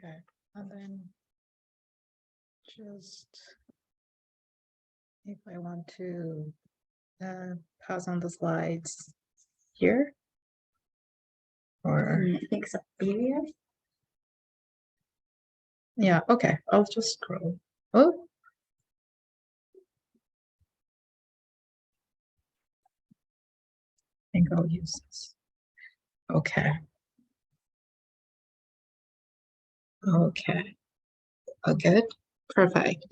Okay, and then just if I want to pause on the slides here, or I think so. Maybe. yeah, okay, I'll just scroll. Oh. I think I'll use this. Okay. Okay. Oh, good. Perfect.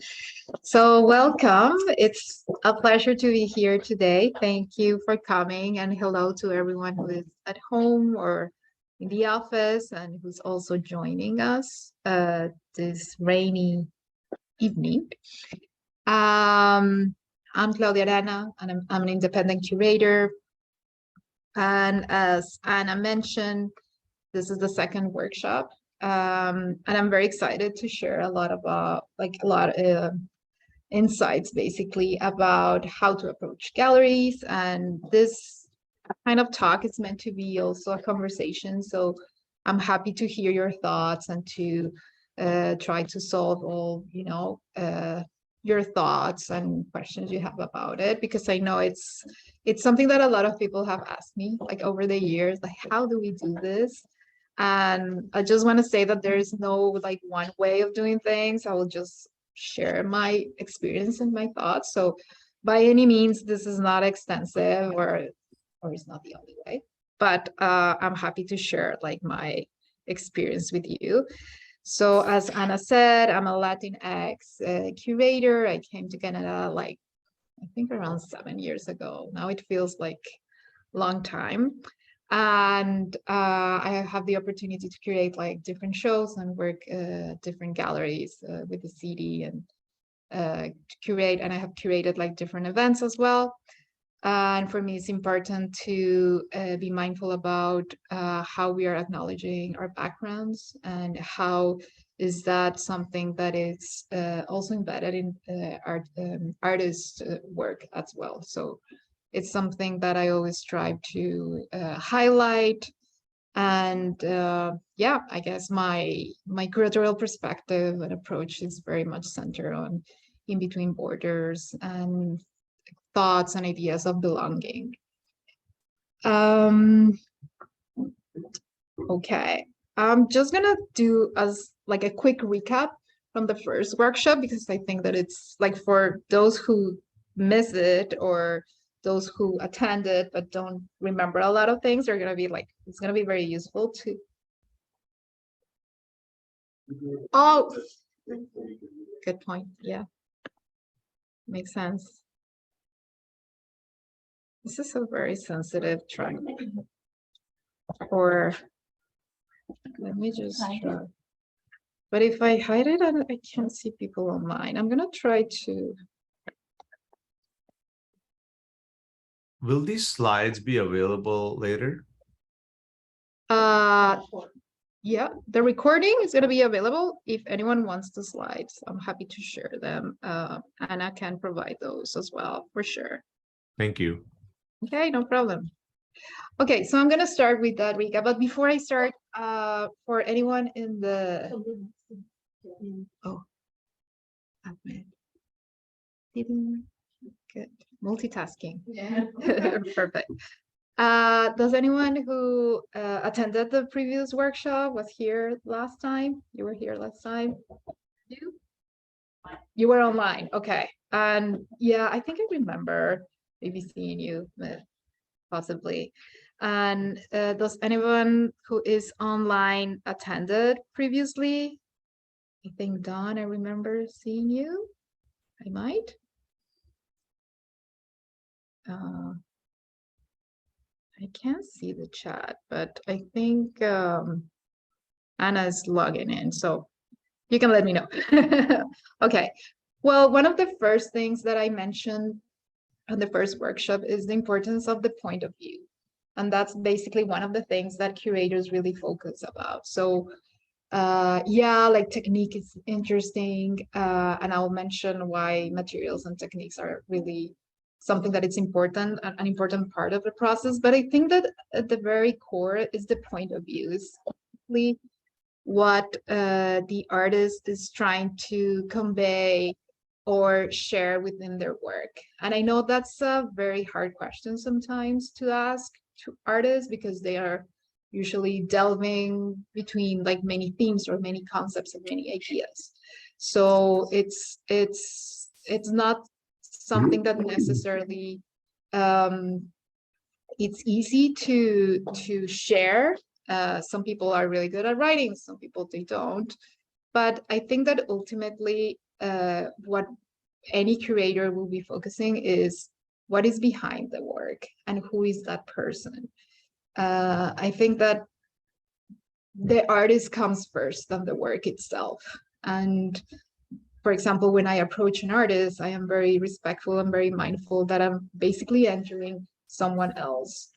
So welcome. It's a pleasure to be here today. Thank you for coming, and hello to everyone who is at home or in the office and who's also joining us this rainy evening. I'm Claudia Arana, and I'm an independent curator. And as Anna mentioned, this is the second workshop. And I'm very excited to share a lot about insights basically about how to approach galleries. And this kind of talk is meant to be also a conversation. So I'm happy to hear your thoughts and to try to solve all, your thoughts and questions you have about it, because I know it's something that a lot of people have asked me like over the years, like, how do we do this? And I just want to say that there is no like one way of doing things. I will just share my experience and my thoughts. So by any means, this is not extensive or it's not the only way, but I'm happy to share like my experience with you. So as Anna said, I'm a Latinx curator. I came to Canada like, I think around 7 years ago. Now it feels like a long time. And I have the opportunity to create like different shows and work different galleries with the city and to curate. And I have curated like different events as well. And for me, it's important to be mindful about how we are acknowledging our backgrounds and how is that something that is also embedded in artist work as well. So it's something that I always strive to highlight. And yeah, I guess my curatorial perspective and approach is very much centered on in between borders and thoughts and ideas of belonging. Okay, I'm just gonna do as like a quick recap from the first workshop, because I think that it's like for those who miss it or those who attended but don't remember a lot of things, they're gonna be like, it's gonna be very useful to. Oh, good point. Yeah, makes sense. This is a very sensitive track. Or let me just try. But if I hide it, I can't see people online. I'm gonna try to. Will these slides be available later? Yeah, the recording is gonna be available. If anyone wants the slides, I'm happy to share them. And I can provide those as well, for sure. Thank you. Okay, no problem. Okay, so I'm gonna start with that recap. But before I start, for anyone in the good multitasking. Yeah. Perfect. Does anyone who attended the previous workshop was here last time? You were here last time? You were online, okay. And yeah, I think I remember maybe seeing you, possibly. And does anyone who is online attended previously? I think Dawn, I remember seeing you. I might. I can't see the chat, but I think Anna's logging in, so you can let me know. Okay. Well, one of the first things that I mentioned on the first workshop is the importance of the point of view. And that's basically one of the things that curators really focus about. So yeah, like technique is interesting. And I'll mention why materials and techniques are really something that it's important, an important part of the process. But I think that at the very core is the point of view, is what the artist is trying to convey or share within their work. And I know that's a very hard question sometimes to ask to artists, because they are usually delving between like many themes or many concepts and many ideas. So it's not something that necessarily it's easy to share. Some people are really good at writing, some people they don't. But I think that ultimately what any curator will be focusing is what is behind the work and who is that person. I think that the artist comes first than the work itself. And for example, when I approach an artist, I am very respectful and very mindful that I'm basically entering someone else's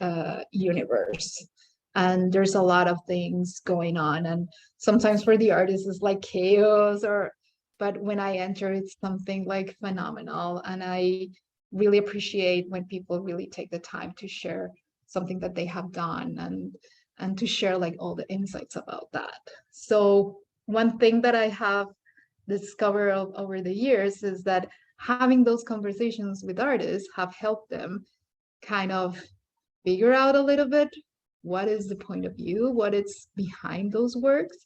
universe. And there's a lot of things going on. And sometimes for the artist, it's like chaos, but when I enter, it's something like phenomenal. And I really appreciate when people really take the time to share something that they have done and to share like all the insights about that. So one thing that I have discovered over the years is that having those conversations with artists have helped them kind of figure out a little bit what is the point of view, what is behind those works.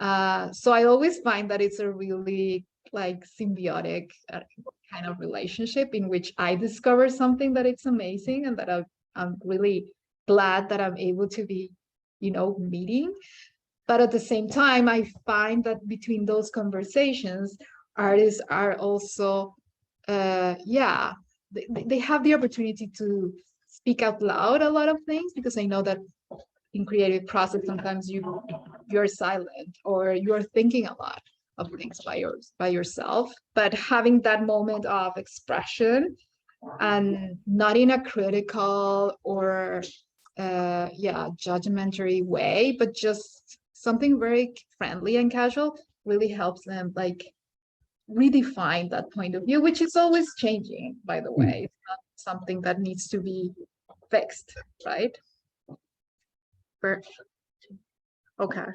So I always find that it's a really like symbiotic kind of relationship in which I discover something that it's amazing and that I'm really glad that I'm able to be, meeting. But at the same time, I find that between those conversations, artists are also, they have the opportunity to speak out loud a lot of things, because I know that in creative process, sometimes you're silent or you're thinking a lot of things by yourself. But having that moment of expression, and not in a critical or judgmentary way, but just something very friendly and casual, really helps them like redefine that point of view, which is always changing, by the way. It's not something that needs to be fixed, right? Perfect. Okay.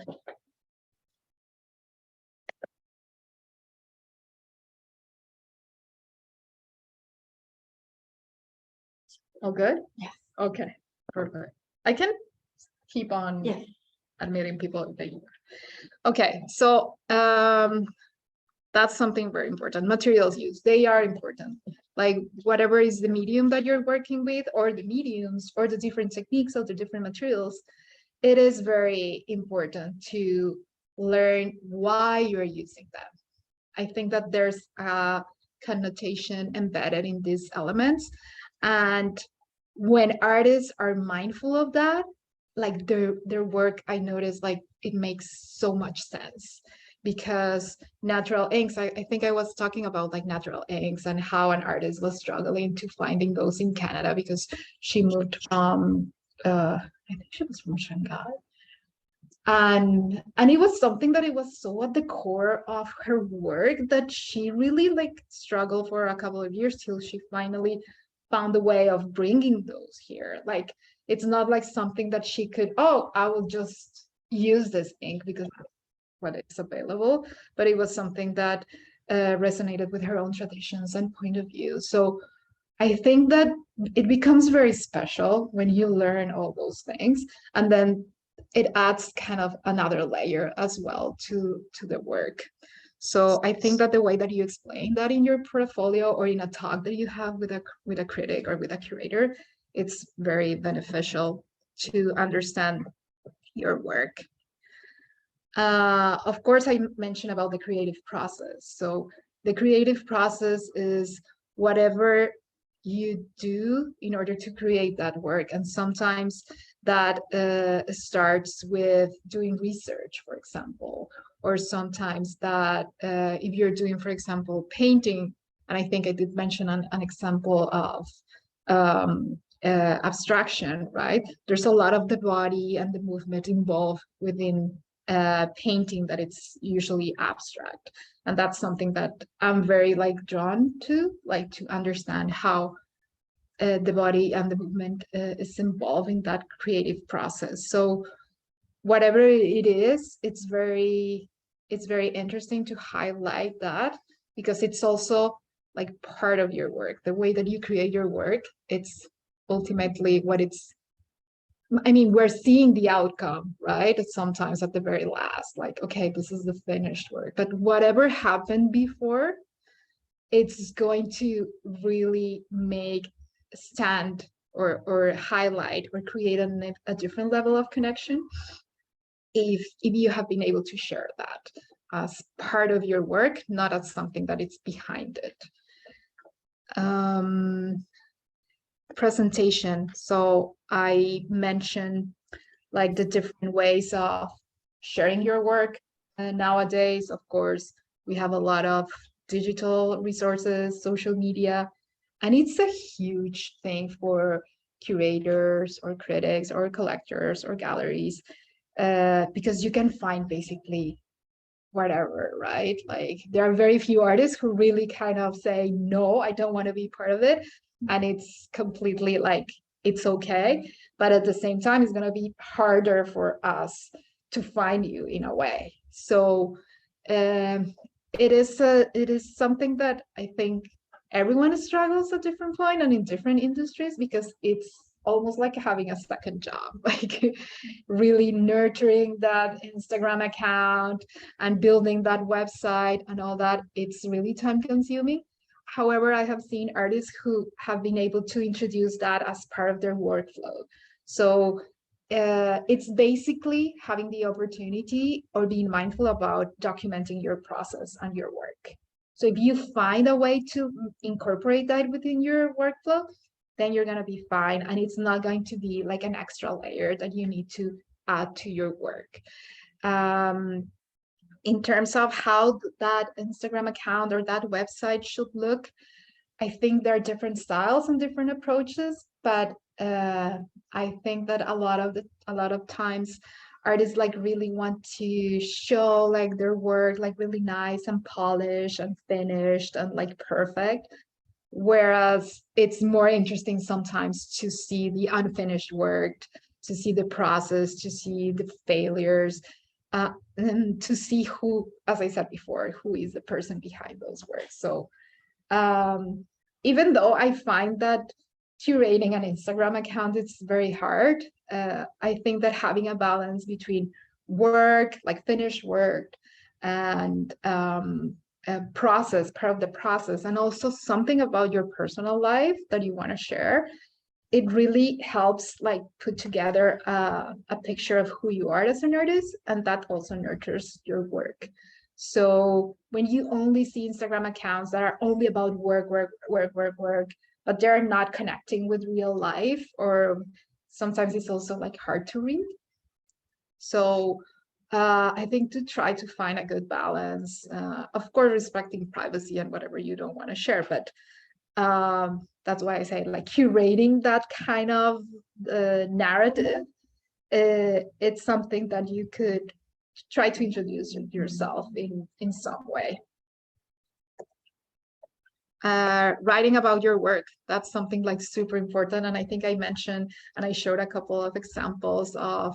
All good? Yes. Okay, perfect. I can keep on Yes. admitting people. Okay, so that's something very important. Materials used, they are important. Like whatever is the medium that you're working with, or the mediums, or the different techniques of the different materials, it is very important to learn why you're using them. I think that there's a connotation embedded in these elements. And when artists are mindful of that, like their work, I notice like it makes so much sense. Because natural inks, I think I was talking about like natural inks and how an artist was struggling to finding those in Canada, because she moved from I think she was from Shanghai. And it was something that it was so at the core of her work that she really like struggled for a couple of years till she finally found a way of bringing those here. Like it's not like something that she could, oh, I will just use this ink because what is available, but it was something that resonated with her own traditions and point of view. So I think that it becomes very special when you learn all those things, and then it adds kind of another layer as well to the work. So I think that the way that you explain that in your portfolio or in a talk that you have with a critic or with a curator, it's very beneficial to understand your work. Of course, I mentioned about the creative process. So the creative process is whatever you do in order to create that work. And sometimes that starts with doing research, for example, or sometimes that if you're doing, for example, painting, and I think I did mention an example of abstraction, right? There's a lot of the body and the movement involved within painting that it's usually abstract. And that's something that I'm very like drawn to, like to understand how the body and the movement is involved in that creative process. So whatever it is, it's very interesting to highlight that, because it's also like part of your work. The way that you create your work, it's ultimately what it's, I mean, we're seeing the outcome, right? It's sometimes at the very last, like, okay, this is the finished work. But whatever happened before, it's going to really make stand or highlight or create a different level of connection if you have been able to share that as part of your work, not as something that it's behind it. Presentation. So I mentioned like the different ways of sharing your work. And nowadays, of course, we have a lot of digital resources, social media, and it's a huge thing for curators or critics or collectors or galleries, because you can find basically whatever, right? Like there are very few artists who really kind of say, no, I don't want to be part of it. And it's completely like, it's okay. But at the same time, it's going to be harder for us to find you in a way. So it is something that I think everyone struggles at different point and in different industries, because it's almost like having a second job, like really nurturing that Instagram account and building that website and all that. It's really time consuming. However, I have seen artists who have been able to introduce that as part of their workflow. So it's basically having the opportunity or being mindful about documenting your process and your work. So if you find a way to incorporate that within your workflow, then you're going to be fine. And it's not going to be like an extra layer that you need to add to your work. In terms of how that Instagram account or that website should look, I think there are different styles and different approaches, but I think that a lot of times artists like really want to show like their work like really nice and polished and finished and like perfect. Whereas it's more interesting sometimes to see the unfinished work, to see the process, to see the failures, and to see who, as I said before, who is the person behind those works. So even though I find that curating an Instagram account, it's very hard, I think that having a balance between work, like finished work, and process, part of the process, and also something about your personal life that you want to share, it really helps like put together a picture of who you are as an artist, and that also nurtures your work. So when you only see Instagram accounts that are only about work, but they're not connecting with real life, or sometimes it's also like hard to read. So I think to try to find a good balance, of course, respecting privacy and whatever you don't want to share, but that's why I say like curating that kind of narrative, it's something that you could try to introduce yourself in some way. Writing about your work, that's something like super important. And I think I mentioned, and I showed a couple of examples of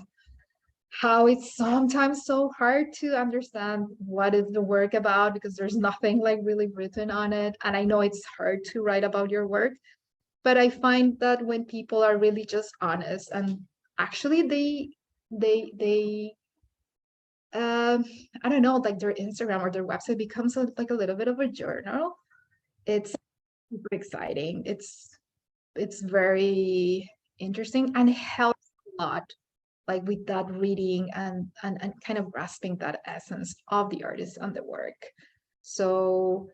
how it's sometimes so hard to understand what is the work about, because there's nothing like really written on it. And I know it's hard to write about your work, but I find that when people are really just honest and actually they I don't know, like their Instagram or their website becomes like a little bit of a journal. It's super exciting. It's very interesting and helps a lot, like with that reading and kind of grasping that essence of the artist and the work. So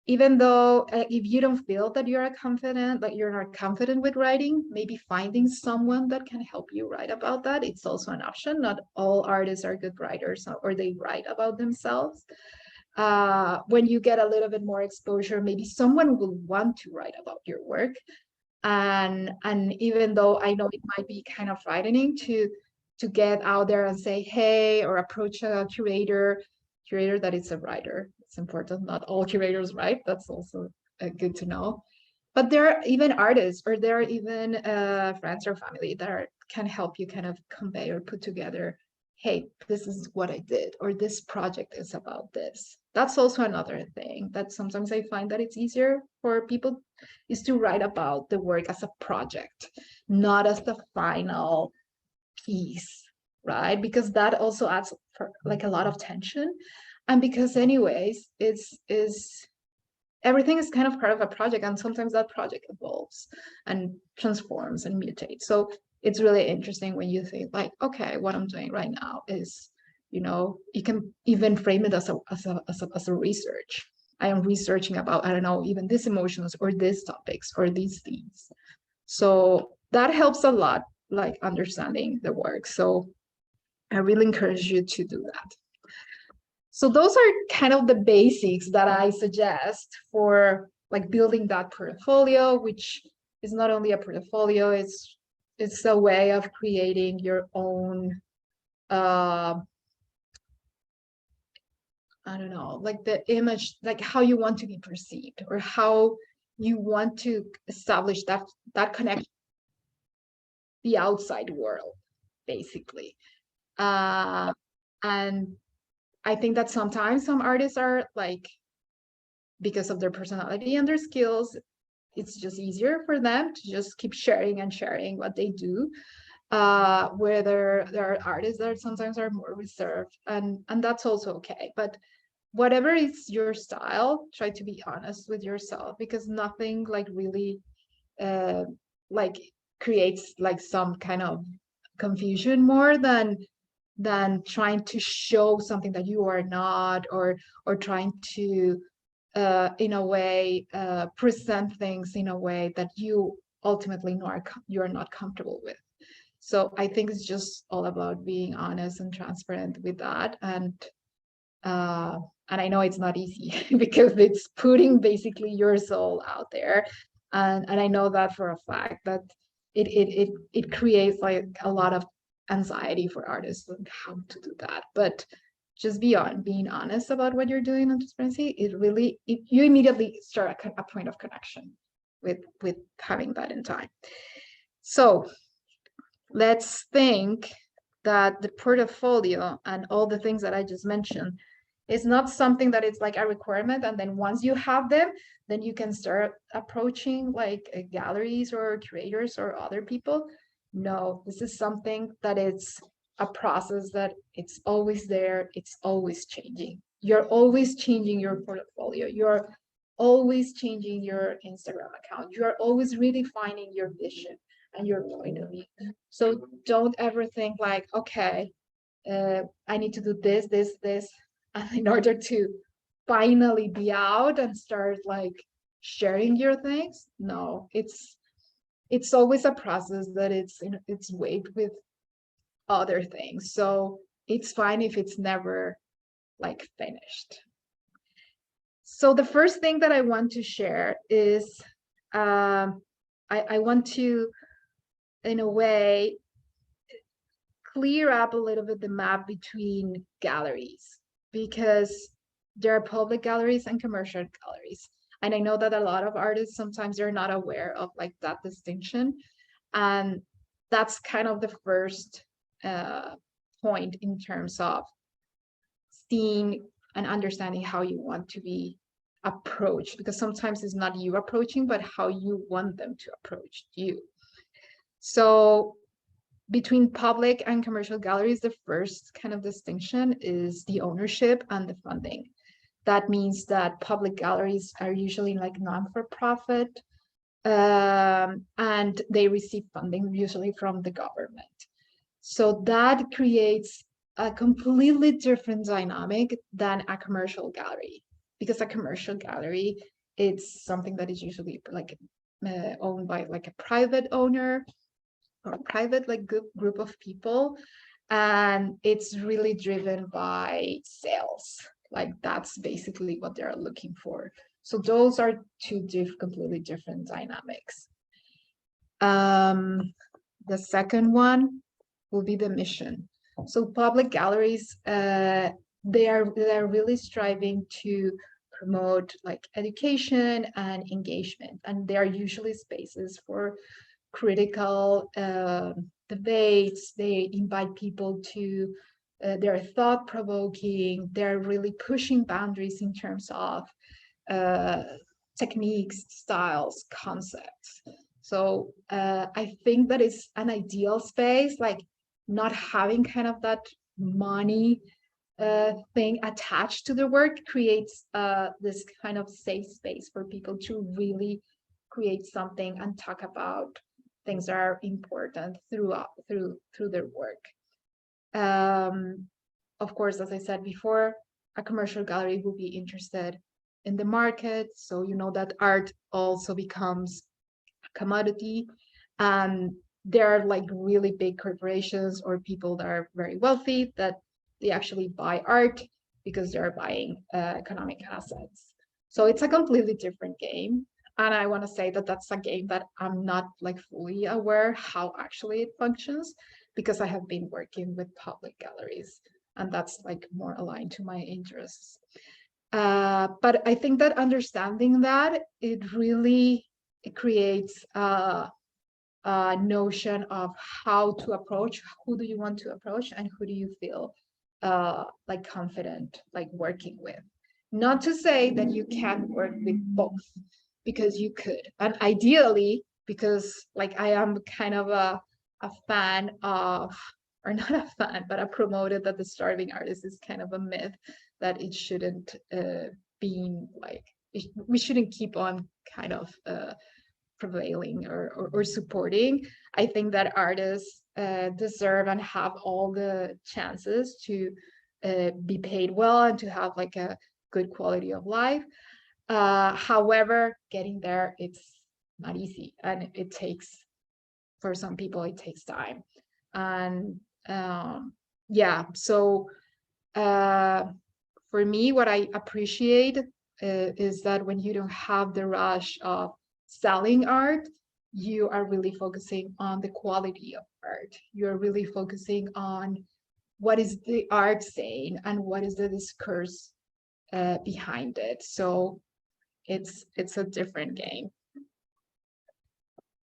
even though if you don't feel that you're confident, like you're not confident with writing, maybe finding someone that can help you write about that, it's also an option. Not all artists are good writers or they write about themselves. When you get a little bit more exposure, maybe someone will want to write about your work. And even though I know it might be kind of frightening to get out there and say, hey, or approach a curator that is a writer. It's important. Not all curators write. That's also good to know. But there are even artists, or there are even friends or family that can help you kind of convey or put together, hey, this is what I did, or this project is about this. That's also another thing that sometimes I find that it's easier for people is to write about the work as a project, not as the final piece, right? Because that also adds for like a lot of tension. And because anyways, is everything is kind of part of a project, and sometimes that project evolves and transforms and mutates. So it's really interesting when you think like, okay, what I'm doing right now is, you can even frame it as a research. I am researching about, I don't know, even these emotions or these topics or these themes. So that helps a lot, like understanding the work. So I really encourage you to do that. So those are kind of the basics that I suggest for like building that portfolio, which is not only a portfolio, it's a way of creating your own I don't know, like the image, like how you want to be perceived, or how you want to establish that connection, the outside world, basically. And I think that sometimes some artists are like, because of their personality and their skills, it's just easier for them to just keep sharing and sharing what they do. Where there are artists that sometimes are more reserved, and that's also okay. But whatever is your style, try to be honest with yourself, because nothing like really like creates like some kind of confusion more than trying to show something that you are not, or trying to in a way present things in a way that you ultimately you're not comfortable with. So I think it's just all about being honest and transparent with that. And I know it's not easy because it's putting basically your soul out there. And I know that for a fact that it creates like a lot of anxiety for artists on how to do that. But just being honest about what you're doing on transparency, you immediately start a point of connection with having that in time. So let's think that the portfolio and all the things that I just mentioned is not something that it's like a requirement, and then once you have them, then you can start approaching like galleries or curators or other people. No, this is something that it's a process that it's always there, it's always changing. You're always changing your portfolio, you're always changing your Instagram account, you're always redefining your vision and your point of view. So don't ever think like, okay, I need to do this, and in order to finally be out and start like sharing your things. No, it's always a process that it's weighed with other things. So it's fine if it's never like finished. So the first thing that I want to share is I want to, in a way, clear up a little bit the map between galleries, because there are public galleries and commercial galleries. And I know that a lot of artists, sometimes they're not aware of like that distinction. And that's kind of the first point in terms of seeing and understanding how you want to be approached, because sometimes it's not you approaching, but how you want them to approach you. So between public and commercial galleries, the first kind of distinction is the ownership and the funding. That means that public galleries are usually like non-for-profit, and they receive funding usually from the government. So that creates a completely different dynamic than a commercial gallery, because a commercial gallery, it's something that is usually like owned by like a private owner or a private like group of people, and it's really driven by sales. Like that's basically what they're looking for. So those are two completely different dynamics. The second one will be the mission. So public galleries, they're really striving to promote like education and engagement, and they are usually spaces for critical debates. They invite people to they're thought-provoking, they're really pushing boundaries in terms of techniques, styles, concepts. So I think that is an ideal space, like not having kind of that money thing attached to the work creates this kind of safe space for people to really create something and talk about things that are important through their work. Of course, as I said before, a commercial gallery will be interested in the market, so you know that art also becomes a commodity, and there are like really big corporations or people that are very wealthy that they actually buy art because they're buying economic assets. So it's a completely different game. And I want to say that that's a game that I'm not like fully aware how actually it functions, because I have been working with public galleries and that's like more aligned to my interests. But I think that understanding that it creates a notion of how to approach, who do you want to approach and who do you feel like confident like working with. Not to say that you can't work with both, because you could, and ideally, because like I am kind of a fan of, or not a fan, but I promoted that the starving artist is kind of a myth, that it shouldn't be like, we shouldn't keep on kind of prevailing or supporting. I think that artists deserve and have all the chances to be paid well and to have like a good quality of life. However, getting there, it's not easy, and it takes, for some people, it takes time. And yeah, so for me, what I appreciate is that when you don't have the rush of selling art, you are really focusing on the quality of art. You're really focusing on what is the art saying and what is the discourse behind it. So it's a different game.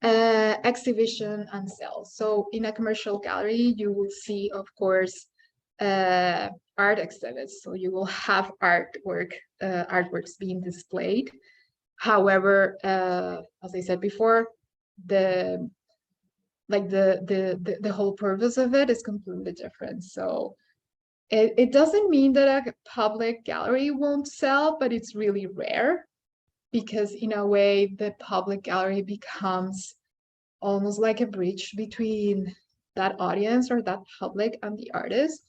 Exhibition and sales. So in a commercial gallery, you will see, of course, art exhibits. So you will have artworks being displayed. However, as I said before, the whole purpose of it is completely different. So it doesn't mean that a public gallery won't sell, but it's really rare, because in a way the public gallery becomes almost like a bridge between that audience or that public and the artist,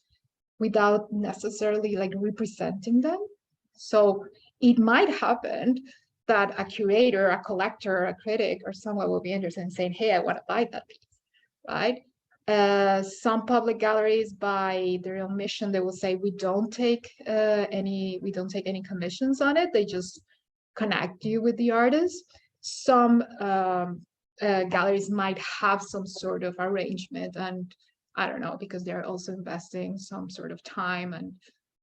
without necessarily like representing them. So it might happen that a curator, a collector, a critic, or someone will be interested in saying, hey, I want to buy that piece, right? Some public galleries, by their own mission, they will say, we don't take any commissions on it. They just connect you with the artist. Some galleries might have some sort of arrangement, and I don't know, because they're also investing some sort of time and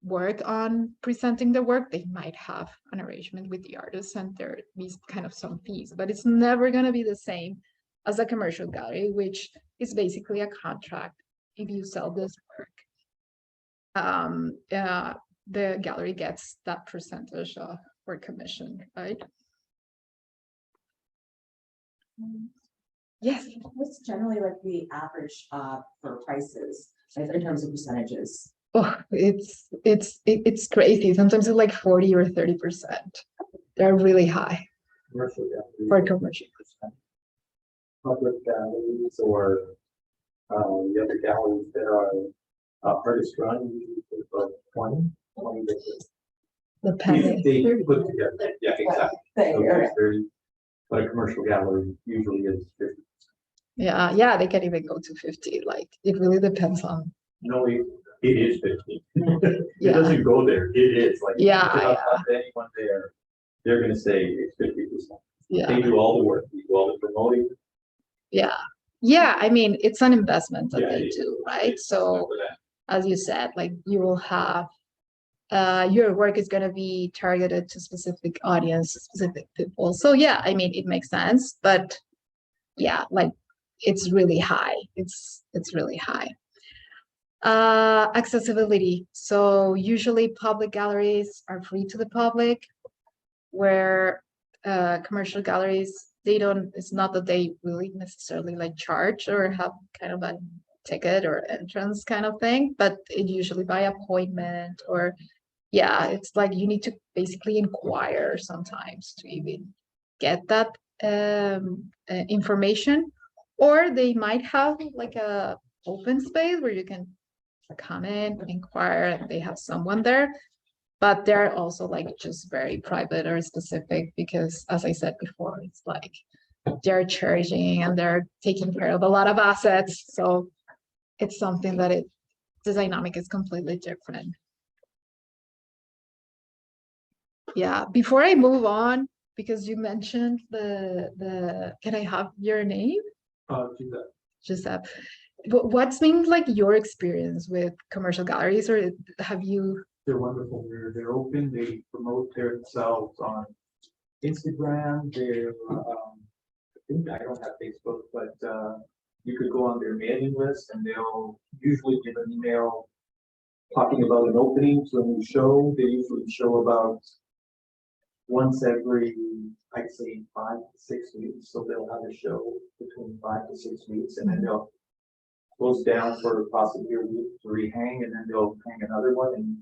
work on presenting the work, they might have an arrangement with the artist and there be kind of some fees, but it's never going to be the same as a commercial gallery, which is basically a contract. If you sell this work, the gallery gets that percentage for commission, right? Yes. What's generally like the average for prices, like in terms of percentages? Oh, it's crazy. Sometimes it's like 40 or 30%. They're really high for commercial. Public galleries or the other galleries that are artist run, usually like 20 Depending. they put together. Yeah, exactly. So 30, but a commercial gallery usually is 50. Yeah, they can even go to 50. Like it really depends on. No, it is 50. It Yeah. doesn't go there. It is like Yeah, if you talk to anyone there, they're going to say it's 50%. Yeah. They do all the work. They do all the promoting. Yeah. I mean, it's an investment that Yeah, they it is. do, right? It's So for that. as you said, like you will have your work is going to be targeted to specific audience, specific people. So yeah, I mean, it makes sense, but yeah, like it's really high. It's really high. Accessibility. So usually public galleries are free to the public, where commercial galleries, they don't, it's not that they really necessarily like charge or have kind of a ticket or entrance kind of thing, but it usually by appointment, or yeah, it's like you need to basically inquire sometimes to even get that information, or they might have like a open space where you can come in, inquire, and they have someone there. But they're also like just very private or specific because, as I said before, it's like they're charging and they're taking care of a lot of assets. So it's something that the dynamic is completely different. Yeah, before I move on, because you mentioned can I have your name? Do that. Giuseppe. What's been like your experience with commercial galleries, or have you? They're wonderful. They're open. They promote themselves on Instagram. I think I don't have Facebook, but you could go on their mailing list and they'll usually give an email talking about an opening to a new show. They usually show about once every, I'd say 5 to 6 weeks. So they'll have a show between 5 to 6 weeks, and then they'll close down for possibly a week to rehang, and then they'll hang another one. And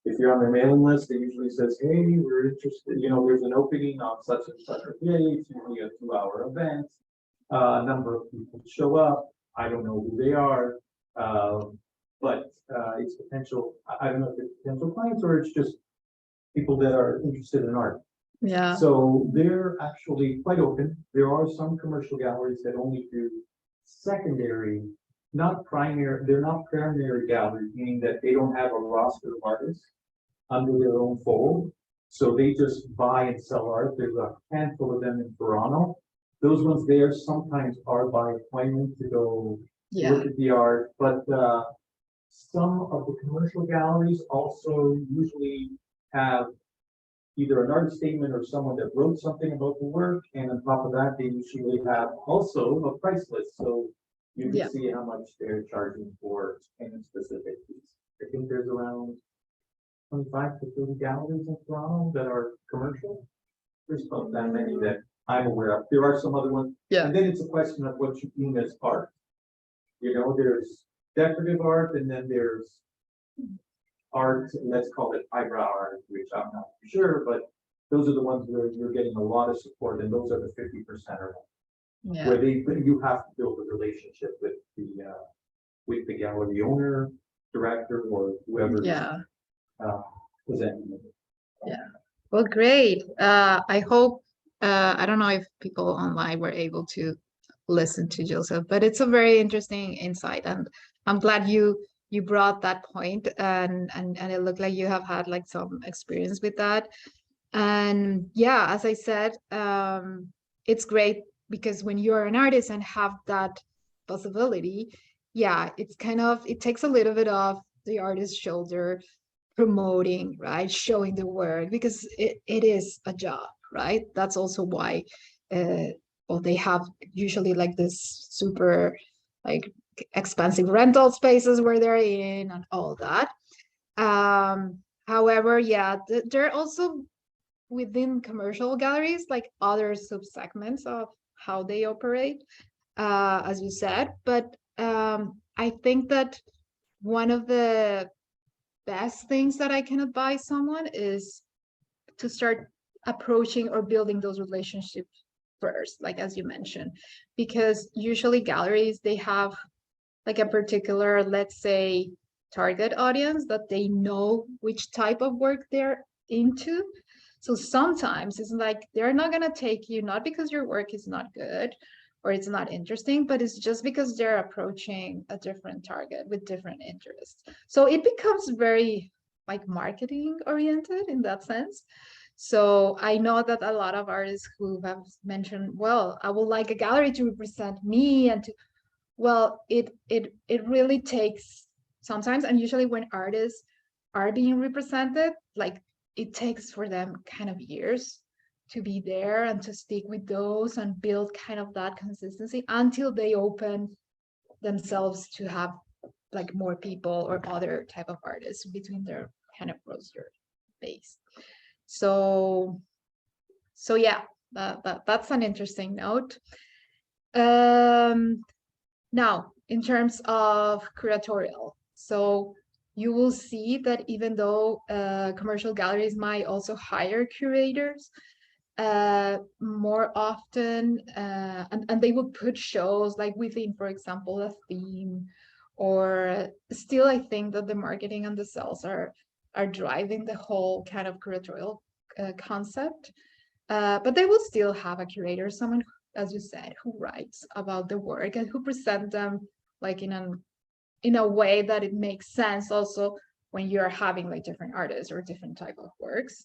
if you're on their mailing list, it usually says, hey, we're interested, there's an opening on such and such a day. It's usually a 2-hour event. A number of people show up. I don't know who they are, but it's potential. I don't know if it's potential clients or it's just people that are interested in art. Yeah. So they're actually quite open. There are some commercial galleries that only do secondary, not primary. They're not primary galleries, meaning that they don't have a roster of artists under their own fold. So they just buy and sell art. There's a handful of them in Toronto. Those ones there sometimes are by appointment to go look at the art, but some of the commercial galleries also usually have either an art statement or someone that wrote something about the work, and on top of that, they usually have also a price list, so you can see how much they're charging for any specific piece. I think there's around 25 to 30 galleries in Toronto that are commercial. There's not that many that I'm aware of. There are some other ones. Yeah. And then it's a question of what you deem as art. There's decorative art, and then there's art, let's call it highbrow art, which I'm not sure, but those are the ones where you're getting a lot of support, and those are the 50% or Yeah. where you have to build a relationship with the gallery owner, director, or whoever. Yeah. Presenting it. Yeah. Well, great. I hope, I don't know if people online were able to listen to Joseph, but it's a very interesting insight, and I'm glad you brought that point, and it looked like you have had like some experience with that. And yeah, as I said, it's great because when you're an artist and have that possibility, yeah, it's kind of, it takes a little bit off the artist's shoulder, promoting, right, showing the work, because it is a job, right? That's also why well, they have usually like this super like expensive rental spaces where they're in and all that. However, yeah, there are also within commercial galleries like other subsegments of how they operate, as you said. But I think that one of the best things that I can advise someone is to start approaching or building those relationships first, like as you mentioned, because usually galleries, they have like a particular, let's say, target audience that they know which type of work they're into. So sometimes it's like they're not going to take you, not because your work is not good or it's not interesting, but it's just because they're approaching a different target with different interests. So it becomes very like marketing oriented in that sense. So I know that a lot of artists who have mentioned, well, I would like a gallery to represent me and to, well, it really takes sometimes, and usually when artists are being represented, like it takes for them kind of years to be there and to stick with those and build kind of that consistency until they open themselves to have like more people or other type of artists between their kind of roster base. So yeah, that's an interesting note. Now, in terms of curatorial, so you will see that even though commercial galleries might also hire curators, more often, and they will put shows like within, for example, a theme, or still I think that the marketing and the sales are driving the whole kind of curatorial concept. But they will still have a curator, someone, as you said, who writes about the work and who present them like in a way that it makes sense also when you're having like different artists or different type of works.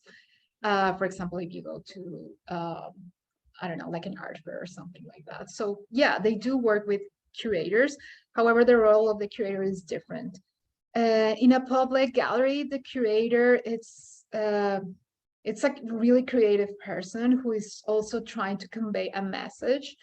For example, if you go to, I don't know, like an art fair or something like that. So yeah, they do work with curators. However, the role of the curator is different. In a public gallery, the curator, it's a really creative person who is also trying to convey a message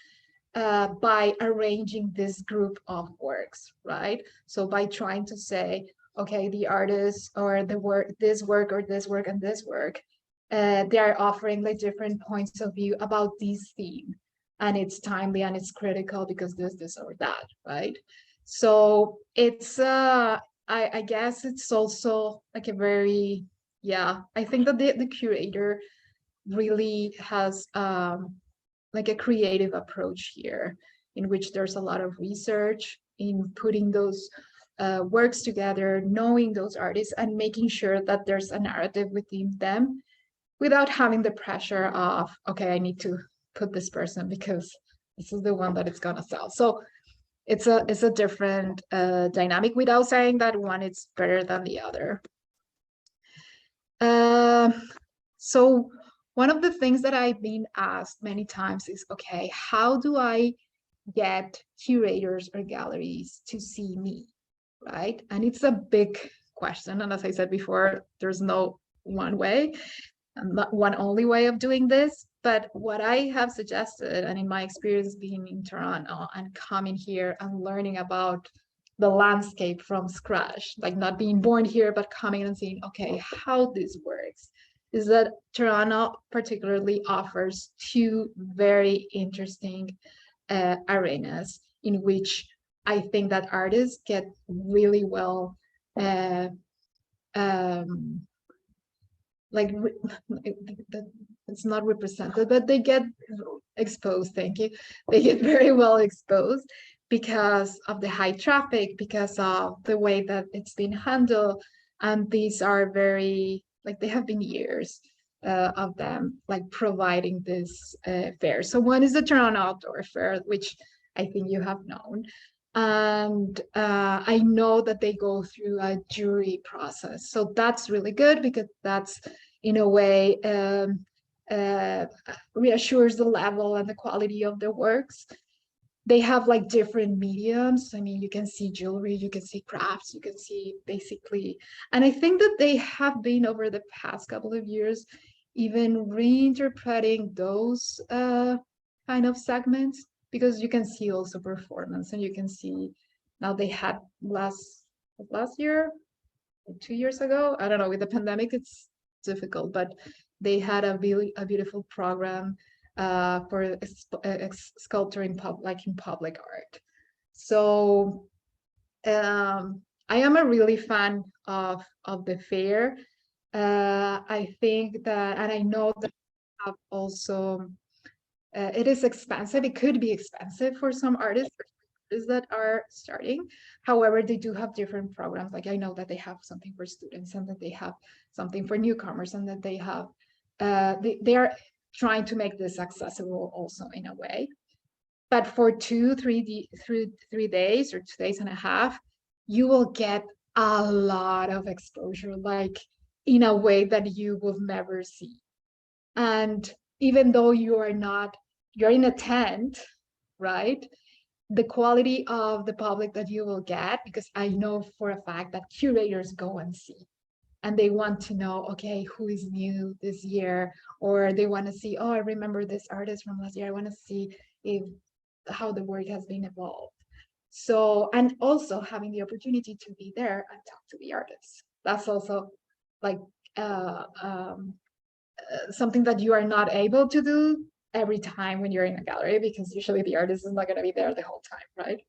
by arranging this group of works, right? So by trying to say, okay, the artist or the work, this work or this work and this work, they are offering like different points of view about this theme, and it's timely and it's critical because this or that, right? So it's I guess it's also like a very, yeah, I think that the curator really has like a creative approach here, in which there's a lot of research in putting those works together, knowing those artists and making sure that there's a narrative within them without having the pressure of, okay, I need to put this person because this is the one that it's gonna sell. So it's a different dynamic, without saying that one is better than the other. So one of the things that I've been asked many times is, okay, how do I get curators or galleries to see me, right? And it's a big question. And as I said before, there's no one way, not one only way of doing this. But what I have suggested, and in my experience being in Toronto and coming here and learning about the landscape from scratch, like not being born here, but coming and seeing, okay, how this works, is that Toronto particularly offers two very interesting arenas in which I think that artists get really well like it's not represented, but they get exposed. Thank you. They get very well exposed because of the high traffic, because of the way that it's been handled, and these are very, like, they have been years of them like providing this fair. So one is the Toronto Outdoor Fair, which I think you have known. And I know that they go through a jury process. So that's really good, because that's in a way reassures the level and the quality of the works. They have like different mediums. I mean, you can see jewelry, you can see crafts, you can see basically, and I think that they have been over the past couple of years even reinterpreting those kind of segments, because you can see also performance, and you can see now they had last year, 2 years ago, I don't know, with the pandemic it's difficult, but they had a really beautiful program for sculpture in public art. So I am a really fan of the fair. I think that, and I know that also it is expensive. It could be expensive for some artists that are starting. However, they do have different programs. Like I know that they have something for students, and that they have something for newcomers, and that they have they are trying to make this accessible also in a way. But for 3 days or 2 days and a half, you will get a lot of exposure, like in a way that you will never see. And even though you're in a tent, right? The quality of the public that you will get, because I know for a fact that curators go and see, and they want to know, okay, who is new this year, or they want to see, oh, I remember this artist from last year. I want to see how the work has been evolved. So, and also having the opportunity to be there and talk to the artists. That's also like something that you are not able to do every time when you're in a gallery, because usually the artist is not going to be there the whole time, right?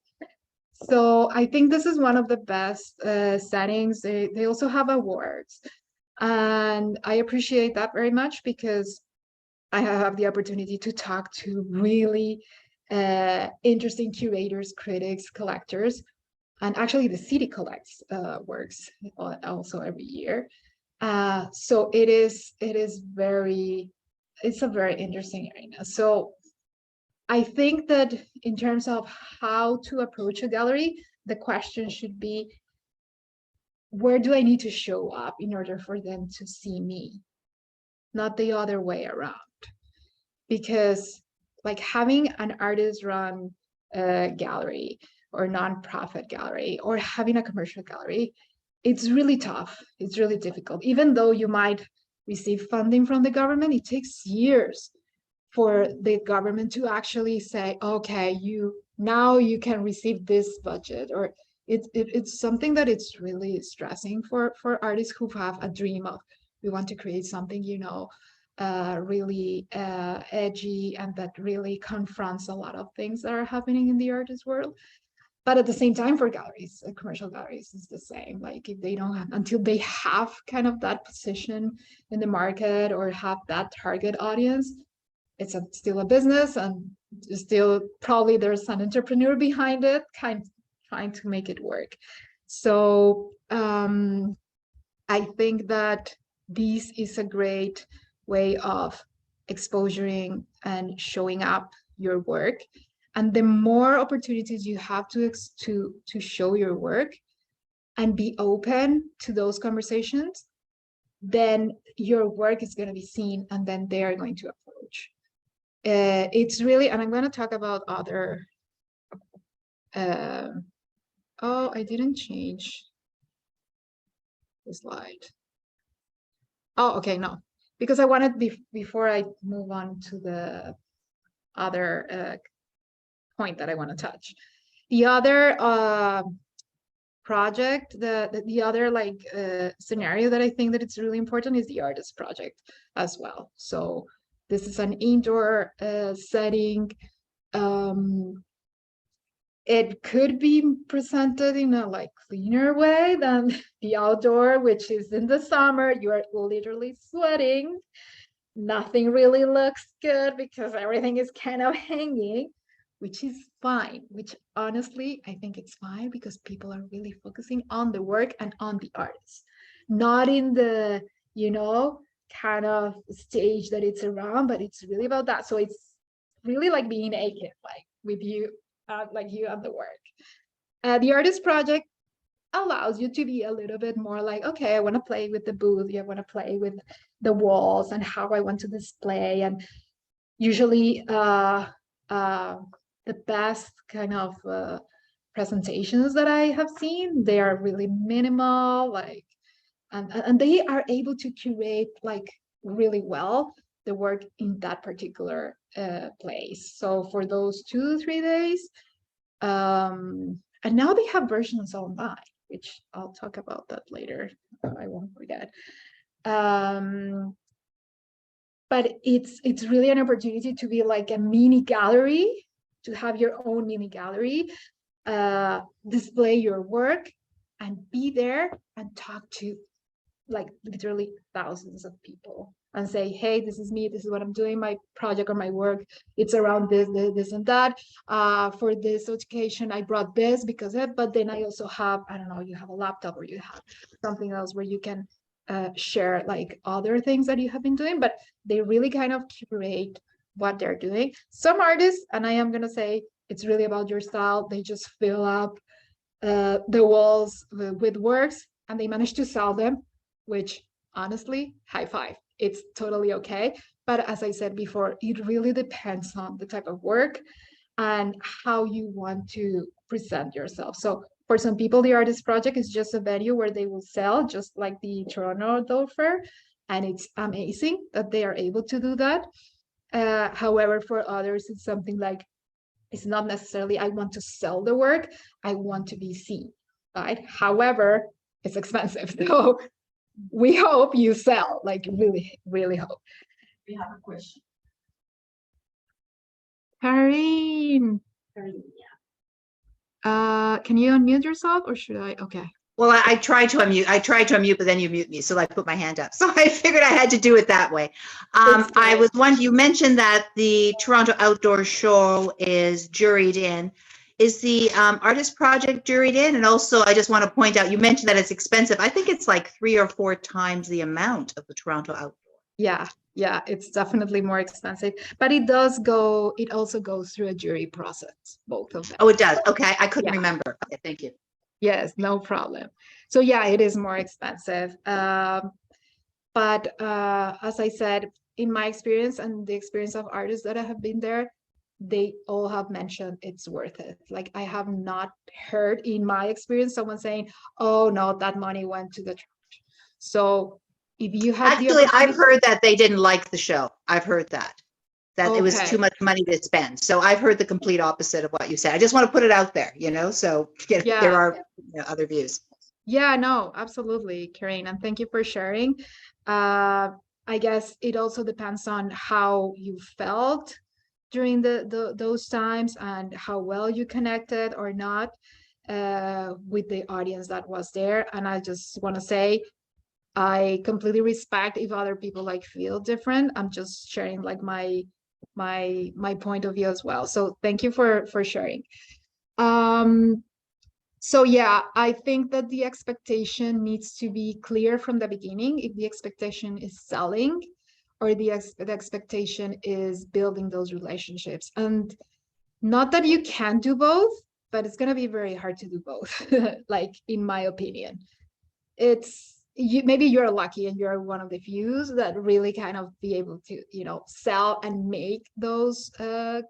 So I think this is one of the best settings. They also have awards, and I appreciate that very much because I have the opportunity to talk to really interesting curators, critics, collectors, and actually the city collects works also every year. So it's a very interesting arena. So I think that in terms of how to approach a gallery, the question should be, where do I need to show up in order for them to see me? Not the other way around. Because like having an artist run gallery or nonprofit gallery or having a commercial gallery, it's really tough. It's really difficult. Even though you might receive funding from the government, it takes years for the government to actually say, okay, now you can receive this budget. Or it's something that it's really stressing for artists who have a dream of, we want to create something, really edgy and that really confronts a lot of things that are happening in the artist world. But at the same time, for galleries, commercial galleries is the same. Like if they don't have, until they have kind of that position in the market or have that target audience, it's still a business, and still probably there's an entrepreneur behind it, trying to make it work. So I think that this is a great way of exposuring and showing up your work. And the more opportunities you have to show your work and be open to those conversations, then your work is going to be seen, and then they are going to approach. It's really, and I'm going to talk about other. Oh, I didn't change the slide. Oh, okay, no, because I wanted before I move on to the other point that I want to touch. The other project, the other like scenario that I think that it's really important is the artist project as well. So this is an indoor setting. It could be presented in a like cleaner way than the outdoor, which is in the summer. You are literally sweating. Nothing really looks good because everything is kind of hanging, which is fine, which honestly, I think it's fine because people are really focusing on the work and on the artist, not in the, kind of stage that it's around, but it's really about that. So it's really like being naked, like with you, like you and the work. The artist project allows you to be a little bit more like, okay, I want to play with the booth. I want to play with the walls and how I want to display. And usually the best kind of presentations that I have seen, they are really minimal, like, and they are able to curate like really well the work in that particular place. So for those 2-3 days, and now they have versions online, which I'll talk about that later. I won't forget. But it's really an opportunity to be like a mini gallery, to have your own mini gallery, display your work, and be there and talk to like literally thousands of people and say, hey, this is me, this is what I'm doing, my project or my work, it's around this and that. For this occasion, I brought this because of it, but then I also have, I don't know, you have a laptop or you have something else where you can share like other things that you have been doing, but they really kind of curate what they're doing. Some artists, and I am going to say, it's really about your style, they just fill up the walls with works and they manage to sell them, which honestly, high five. It's totally okay. But as I said before, it really depends on the type of work and how you want to present yourself. So for some people, the artist project is just a venue where they will sell, just like the Toronto Adult Fair. And it's amazing that they are able to do that. However, for others, it's something like It's not necessarily I want to sell the work, I want to be seen, right? However, it's expensive. So we hope you sell, like really, really hope. We have a question. Karine, can you unmute yourself or should I? Okay. Well, I tried to unmute, but then you mute me, so I put my hand up. So I figured I had to do it that way. That's I good. was wondering, you mentioned that the Toronto Outdoor Show is juried in. Is the artist project juried in? And also, I just want to point out, you mentioned that it's expensive. I think it's like 3 or 4 times the amount of the Toronto Outdoor. Yeah, it's definitely more expensive, but it also goes through a jury process, both of them. Oh, it does. Okay, I couldn't Yeah. remember. Okay, thank you. Yes, no problem. So yeah, it is more expensive. But as I said, in my experience and the experience of artists that have been there, they all have mentioned it's worth it. Like I have not heard in my experience someone saying, "Oh no, that money went to the church." So if you had the Actually, I've opportunity- heard that they didn't like the show. I've heard that it was Okay. too much money to spend. So I've heard the complete opposite of what you said. I just want to put it out there, so Yeah. there are other views. Yeah, no, absolutely, Karine, and thank you for sharing. I guess it also depends on how you felt during those times and how well you connected or not with the audience that was there. And I just want to say, I completely respect if other people like feel different. I'm just sharing like my point of view as well. So thank you for sharing. So yeah, I think that the expectation needs to be clear from the beginning. If the expectation is selling or the expectation is building those relationships. And not that you can do both, but it's going to be very hard to do both, like in my opinion. Maybe you're lucky and you're one of the few that really kind of be able to, sell and make those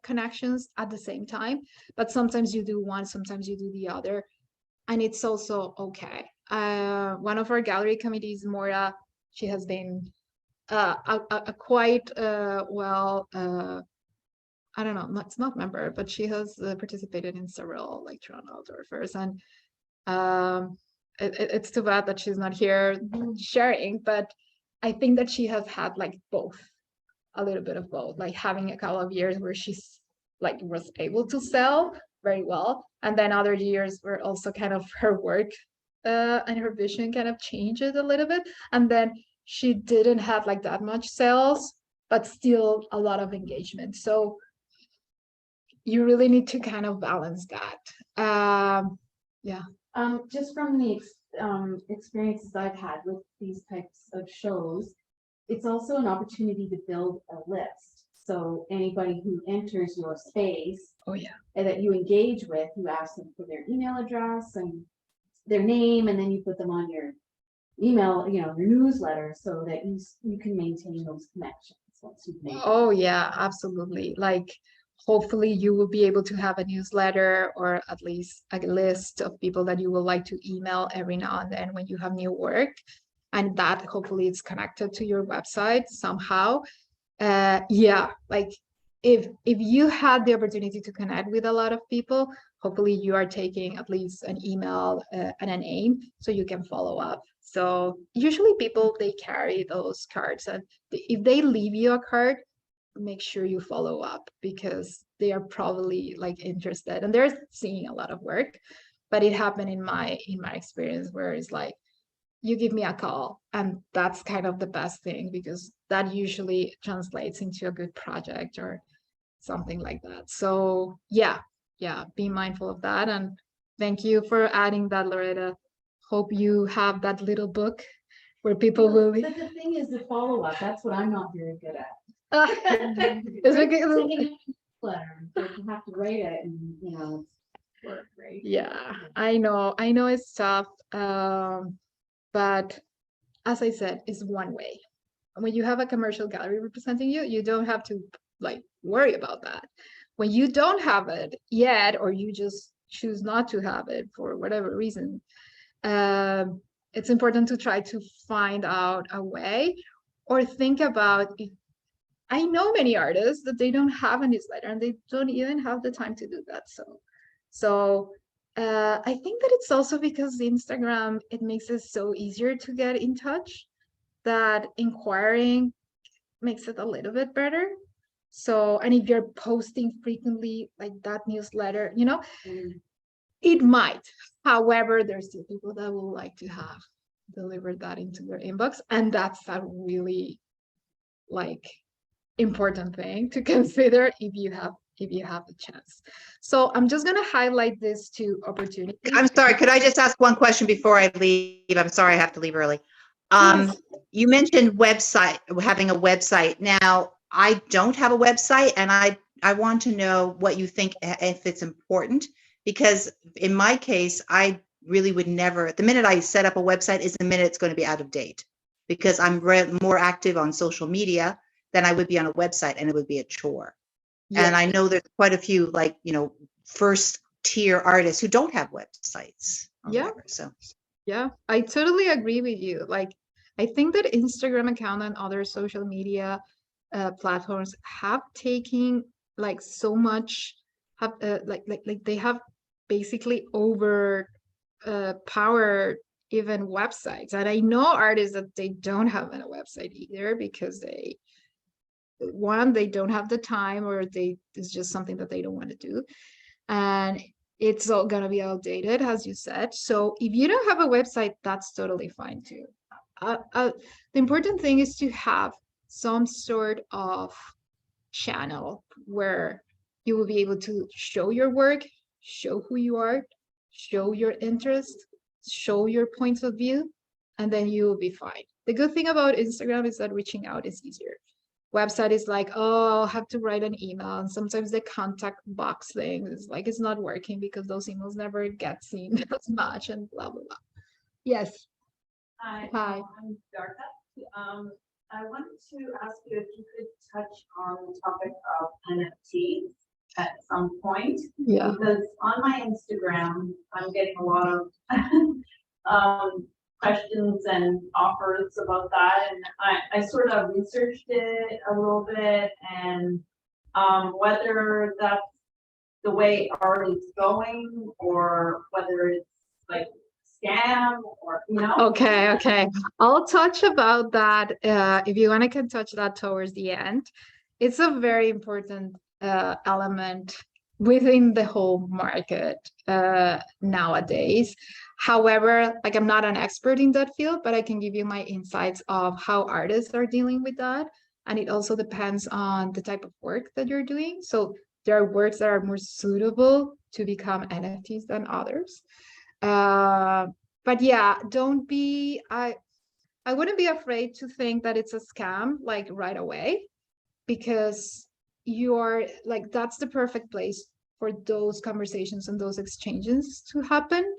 connections at the same time. But sometimes you do one, sometimes you do the other. And it's also okay. One of our gallery committees, Mora, she has been a quite I don't know, it's not member, but she has participated in several like Toronto Outdoor Fairs, and it's too bad that she's not here sharing, but I think that she has had like both, a little bit of both, like having a couple of years where she's like was able to sell very well, and then other years where also kind of her work and her vision kind of changed a little bit, and then she didn't have like that much sales, but still a lot of engagement. So you really need to kind of balance that. Just from the experiences I've had with these types of shows, it's also an opportunity to build a list. So anybody who enters your space Oh yeah. and that you engage with, you ask them for their email address and their name, and then you put them on your email, your newsletter, so that you can maintain those connections once you've made them. Oh yeah, absolutely. Like hopefully you will be able to have a newsletter or at least a list of people that you would like to email every now and then when you have new work, and that hopefully it's connected to your website somehow. Yeah, like if you had the opportunity to connect with a lot of people, hopefully you are taking at least an email and a name so you can follow up. So usually people, they carry those cards, and if they leave you a card, make sure you follow up because they are probably like interested and they're seeing a lot of work. But it happened in my experience where it's like, you give me a call, and that's kind of the best thing because that usually translates into a good project or something like that. So yeah, be mindful of that. And thank you for adding that, Loretta. Hope you have that little book where people will. But the thing is the follow-up, that's what I'm not very good at. Is it good? Sending a letter, but you have to write it and, it's work, right? Yeah, I know it's tough. But as I said, it's one way. When you have a commercial gallery representing you, you don't have to like worry about that. When you don't have it yet, or you just choose not to have it for whatever reason, it's important to try to find out a way or think about I know many artists that they don't have a newsletter and they don't even have the time to do that. So I think that it's also because Instagram, it makes it so easier to get in touch, that inquiring makes it a little bit better. So, and if you're posting frequently like that newsletter, it might. However, there's still people that will like to have delivered that into their inbox, and that's a really like important thing to consider if you have the chance. So I'm just gonna highlight these two opportunities. I'm sorry, could I just ask one question before I leave? I'm sorry, I have to leave early. Yes. You mentioned having a website. Now, I don't have a website, and I want to know what you think, if it's important, because in my case, I really would never, the minute I set up a website is the minute it's going to be out of date, because I'm more active on social media than I would be on a website, and it would be a chore. And I know there's quite a few, like, first tier artists who don't have websites. Or Yeah. whatever, so. Yeah, I totally agree with you. Like, I think that Instagram account and other social media platforms have taken like so much, have like they have basically over powered even websites. And I know artists that they don't have a website either because they don't have the time, or it's just something that they don't want to do. And it's all gonna be outdated, as you said. So if you don't have a website, that's totally fine too. The important thing is to have some sort of channel where you will be able to show your work, show who you are, show your interest, show your points of view, and then you will be fine. The good thing about Instagram is that reaching out is easier. Website is like, oh, I'll have to write an email, and sometimes the contact box thing is like, it's not working because those emails never get seen as much, and blah blah blah. Yes. Hi. Hi. I'm Darka. I wanted to ask you if you could touch on the topic of NFTs at some point. Yeah. Because on my Instagram, I'm getting a lot of questions and offers about that, and I sort of researched it a little bit, and whether that's the way art is going, or whether it's like scam, or Okay. I'll touch about that. If you want, I can touch that towards the end. It's a very important element within the whole market nowadays. However, like, I'm not an expert in that field, but I can give you my insights of how artists are dealing with that. And it also depends on the type of work that you're doing. So there are works that are more suitable to become NFTs than others. But yeah, I wouldn't be afraid to think that it's a scam like right away, because you're like, that's the perfect place for those conversations and those exchanges to happen.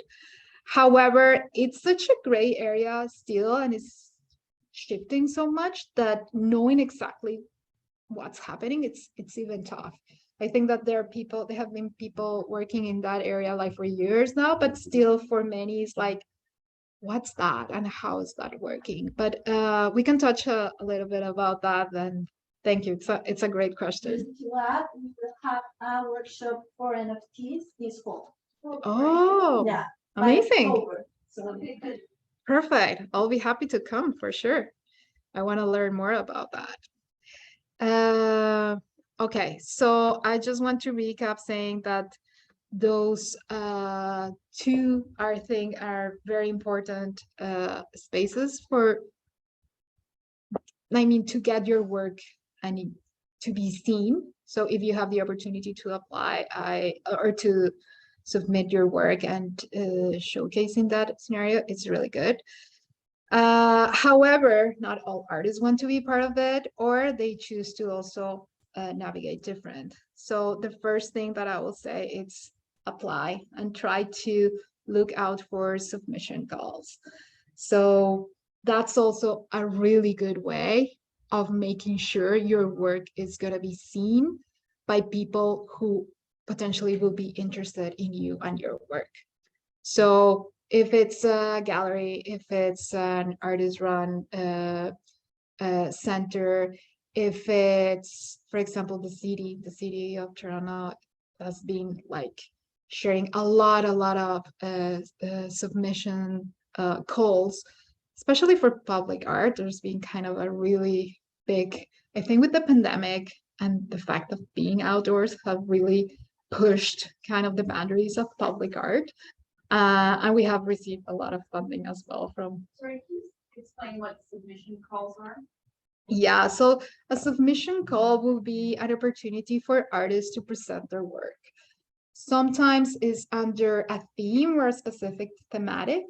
However, it's such a gray area still, and it's shifting so much that knowing exactly what's happening, it's even tough. I think that there have been people working in that area like for years now, but still for many it's like, what's that and how is that working? But we can touch a little bit about that then. Thank you. It's a great question. To add, we will have a workshop for NFTs this fall. Oh, Yeah. by amazing. October. So Perfect. I'll be happy to come for sure. I want to learn more about that. Okay, so I just want to recap saying that those two are very important spaces for, to get your work and to be seen. So if you have the opportunity to apply or to submit your work and showcase in that scenario, it's really good. However, not all artists want to be part of it, or they choose to also navigate different. So the first thing that I will say is apply and try to look out for submission calls. So that's also a really good way of making sure your work is going to be seen by people who potentially will be interested in you and your work. So if it's a gallery, if it's an artist-run center, if it's, for example, the city of Toronto has been like sharing a lot of submission calls, especially for public art. There's been kind of a really big, I think with the pandemic and the fact of being outdoors have really pushed kind of the boundaries of public art. And we have received a lot of funding as well from. Sorry, can you explain what submission calls are? Yeah, so a submission call will be an opportunity for artists to present their work. Sometimes is under a theme or a specific thematic.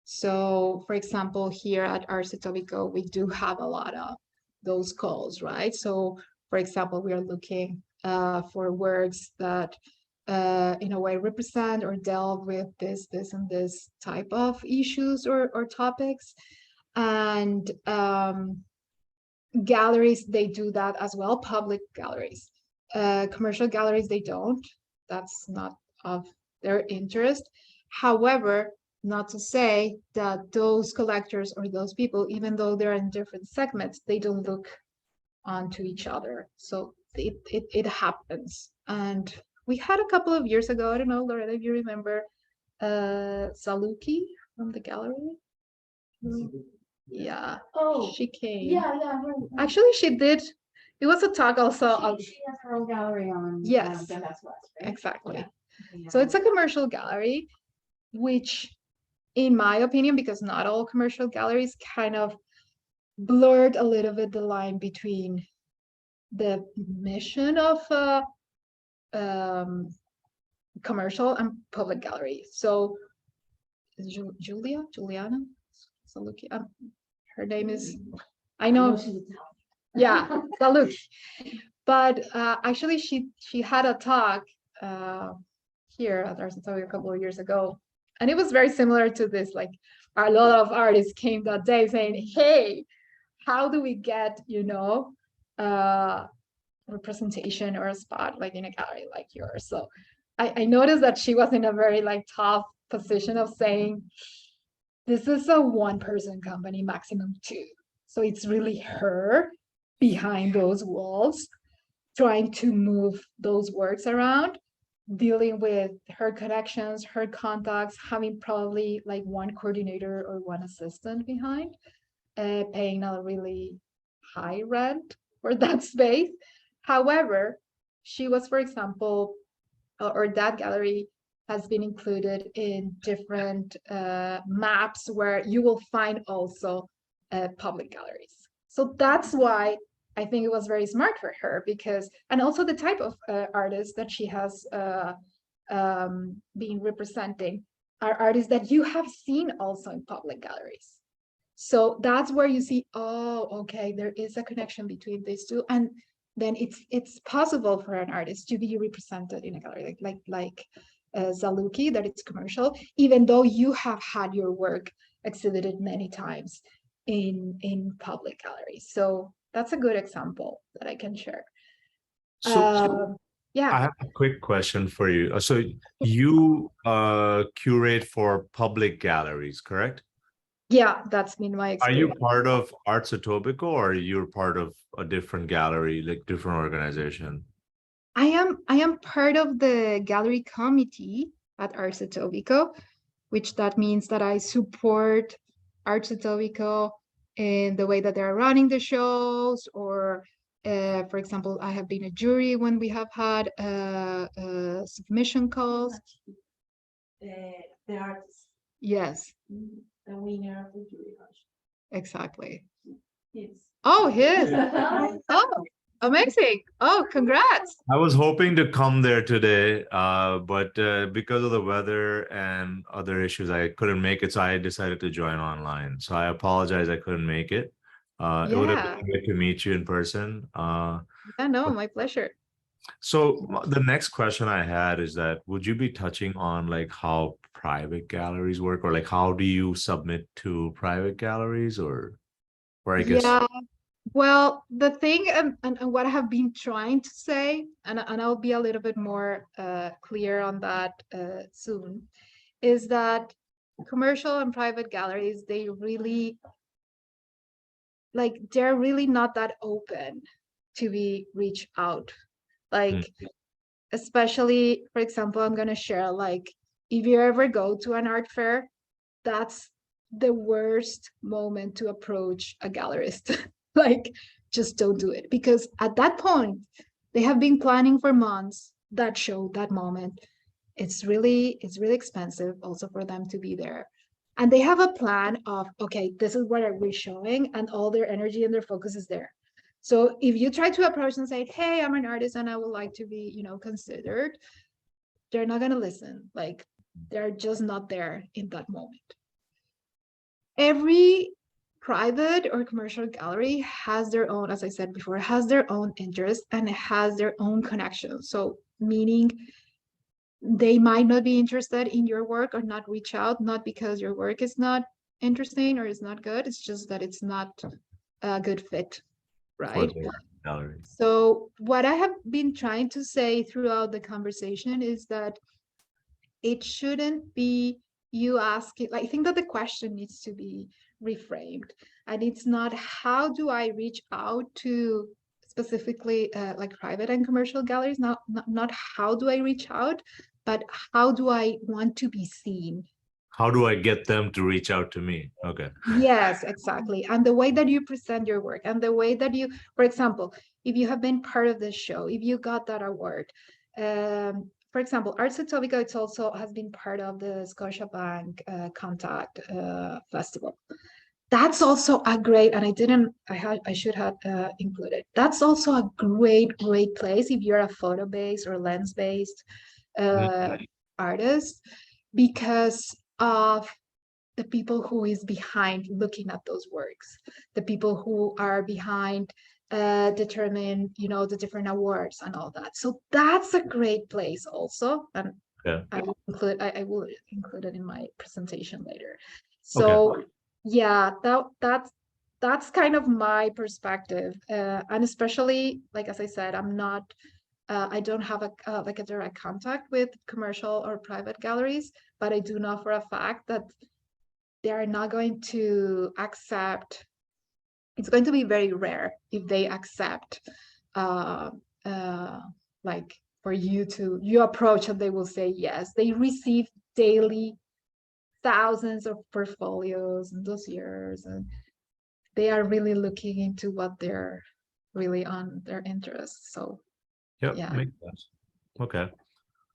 So for example, here at Arts Etobicoke, we do have a lot of those calls, right? So for example, we are looking for works that in a way represent or delve with this and this type of issues or topics. And galleries, they do that as well, public galleries. Commercial galleries, they don't. That's not of their interest. However, not to say that those collectors or those people, even though they're in different segments, they don't look onto each other. So it happens. And we had a couple of years ago, I don't know, Loretta, if you remember, Saluki from the gallery. Yeah, Oh, she came. yeah. Actually, she did. It was a talk also. She has her own gallery on. Yes. Dundas West, right? Exactly. Yeah. So it's a commercial gallery, which in my opinion, because not all commercial galleries kind of blurred a little bit the line between the mission of commercial and public gallery. So Juliana Saluki, her name is, I know, she's Italian. yeah, Saluk. But actually she had a talk here at Arts Etobicoke a couple of years ago, and it was very similar to this. Like a lot of artists came that day saying, hey, how do we get, representation or a spot like in a gallery like yours? So I noticed that she was in a very like tough position of saying, this is a one-person company, maximum two. So it's really her behind those walls, trying to move those works around, dealing with her connections, her contacts, having probably like one coordinator or one assistant behind, paying a really high rent for that space. However, she was, for example, or that gallery has been included in different maps where you will find also public galleries. So that's why I think it was very smart for her, because, and also the type of artists that she has been representing are artists that you have seen also in public galleries. So that's where you see, oh, okay, there is a connection between these two. And then it's possible for an artist to be represented in a gallery like Saluki, that it's commercial, even though you have had your work exhibited many times in public galleries. So that's a good example that I can share. So Yeah. I have a quick question for you. So you curate for public galleries, correct? Yeah, that's been my Are you experience. part of Arts Etobicoke, or you're part of a different gallery, like different organization? I am part of the gallery committee at Arts Etobicoke, which that means that I support Arts Etobicoke in the way that they're running the shows, or for example, I have been a jury when we have had submission calls. The artist, Yes, the winner of the jury function. exactly. Yes. Oh, his. Oh, amazing. Oh, congrats. I was hoping to come there today, but because of the weather and other issues, I couldn't make it. So I decided to join online. So I apologize, I couldn't make it. It would have Yeah. been great to meet you in person. Yeah, no, my pleasure. So the next question I had is that, would you be touching on like how private galleries work, or like how do you submit to private galleries, or I guess. Yeah, well, the thing and what I have been trying to say, and I'll be a little bit more clear on that soon, is that commercial and private galleries, they really like they're really not that open to be reached out. Like, especially, for example, I'm gonna share, like, if you ever go to an art fair, that's the worst moment to approach a gallerist. Like, just don't do it, because at that point, they have been planning for months that show, that moment. It's really expensive also for them to be there. And they have a plan of, okay, this is what we're showing, and all their energy and their focus is there. So if you try to approach and say, hey, I'm an artist and I would like to be, considered, they're not gonna listen. Like, they're just not there in that moment. Every private or commercial gallery has their own, as I said before, has their own interest and has their own connection. So meaning they might not be interested in your work or not reach out, not because your work is not interesting or is not good. It's just that it's not a good fit, For right? the gallery. So what I have been trying to say throughout the conversation is that it shouldn't be you asking, like, I think that the question needs to be reframed, and it's not how do I reach out to specifically like private and commercial galleries, not how do I reach out, but how do I want to be seen. How do I get them to reach out to me? Okay. Yes, exactly. And the way that you present your work and the way that you, for example, if you have been part of this show, if you got that award, for example, Arts Etobicoke, it's also has been part of the Scotiabank Contact Festival. That's also a great, and I should have included. That's also a great place if you're a photo-based or lens-based artist, because of the people who is behind looking at those works, the people who are behind determine, the different awards and all that. So that's a great place also. And Yeah. I will include it in my presentation later. So yeah, that's kind of my perspective. And especially, like, as I said, I don't have a direct contact with commercial or private galleries, but I do know for a fact that they are not going to accept. It's going to be very rare if they accept, like, for you approach and they will say yes. They receive daily thousands of portfolios and dossiers, and they are really looking into what they're really on their interests. So Yep. yeah. Makes sense. Okay.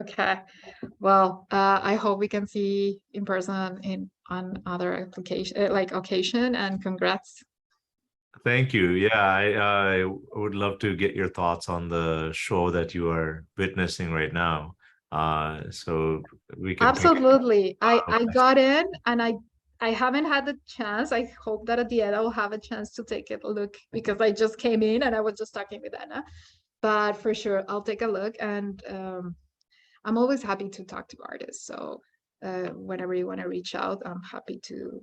Okay, well, I hope we can see in person on other application, like occasion, and congrats. Thank you. Yeah, I would love to get your thoughts on the show that you are witnessing right now. So we can Absolutely. I got in and I haven't had the chance. I hope that at the end I'll have a chance to take a look, because I just came in and I was just talking with Anna. But for sure, I'll take a look, and I'm always happy to talk to artists. So whenever you want to reach out, I'm happy to,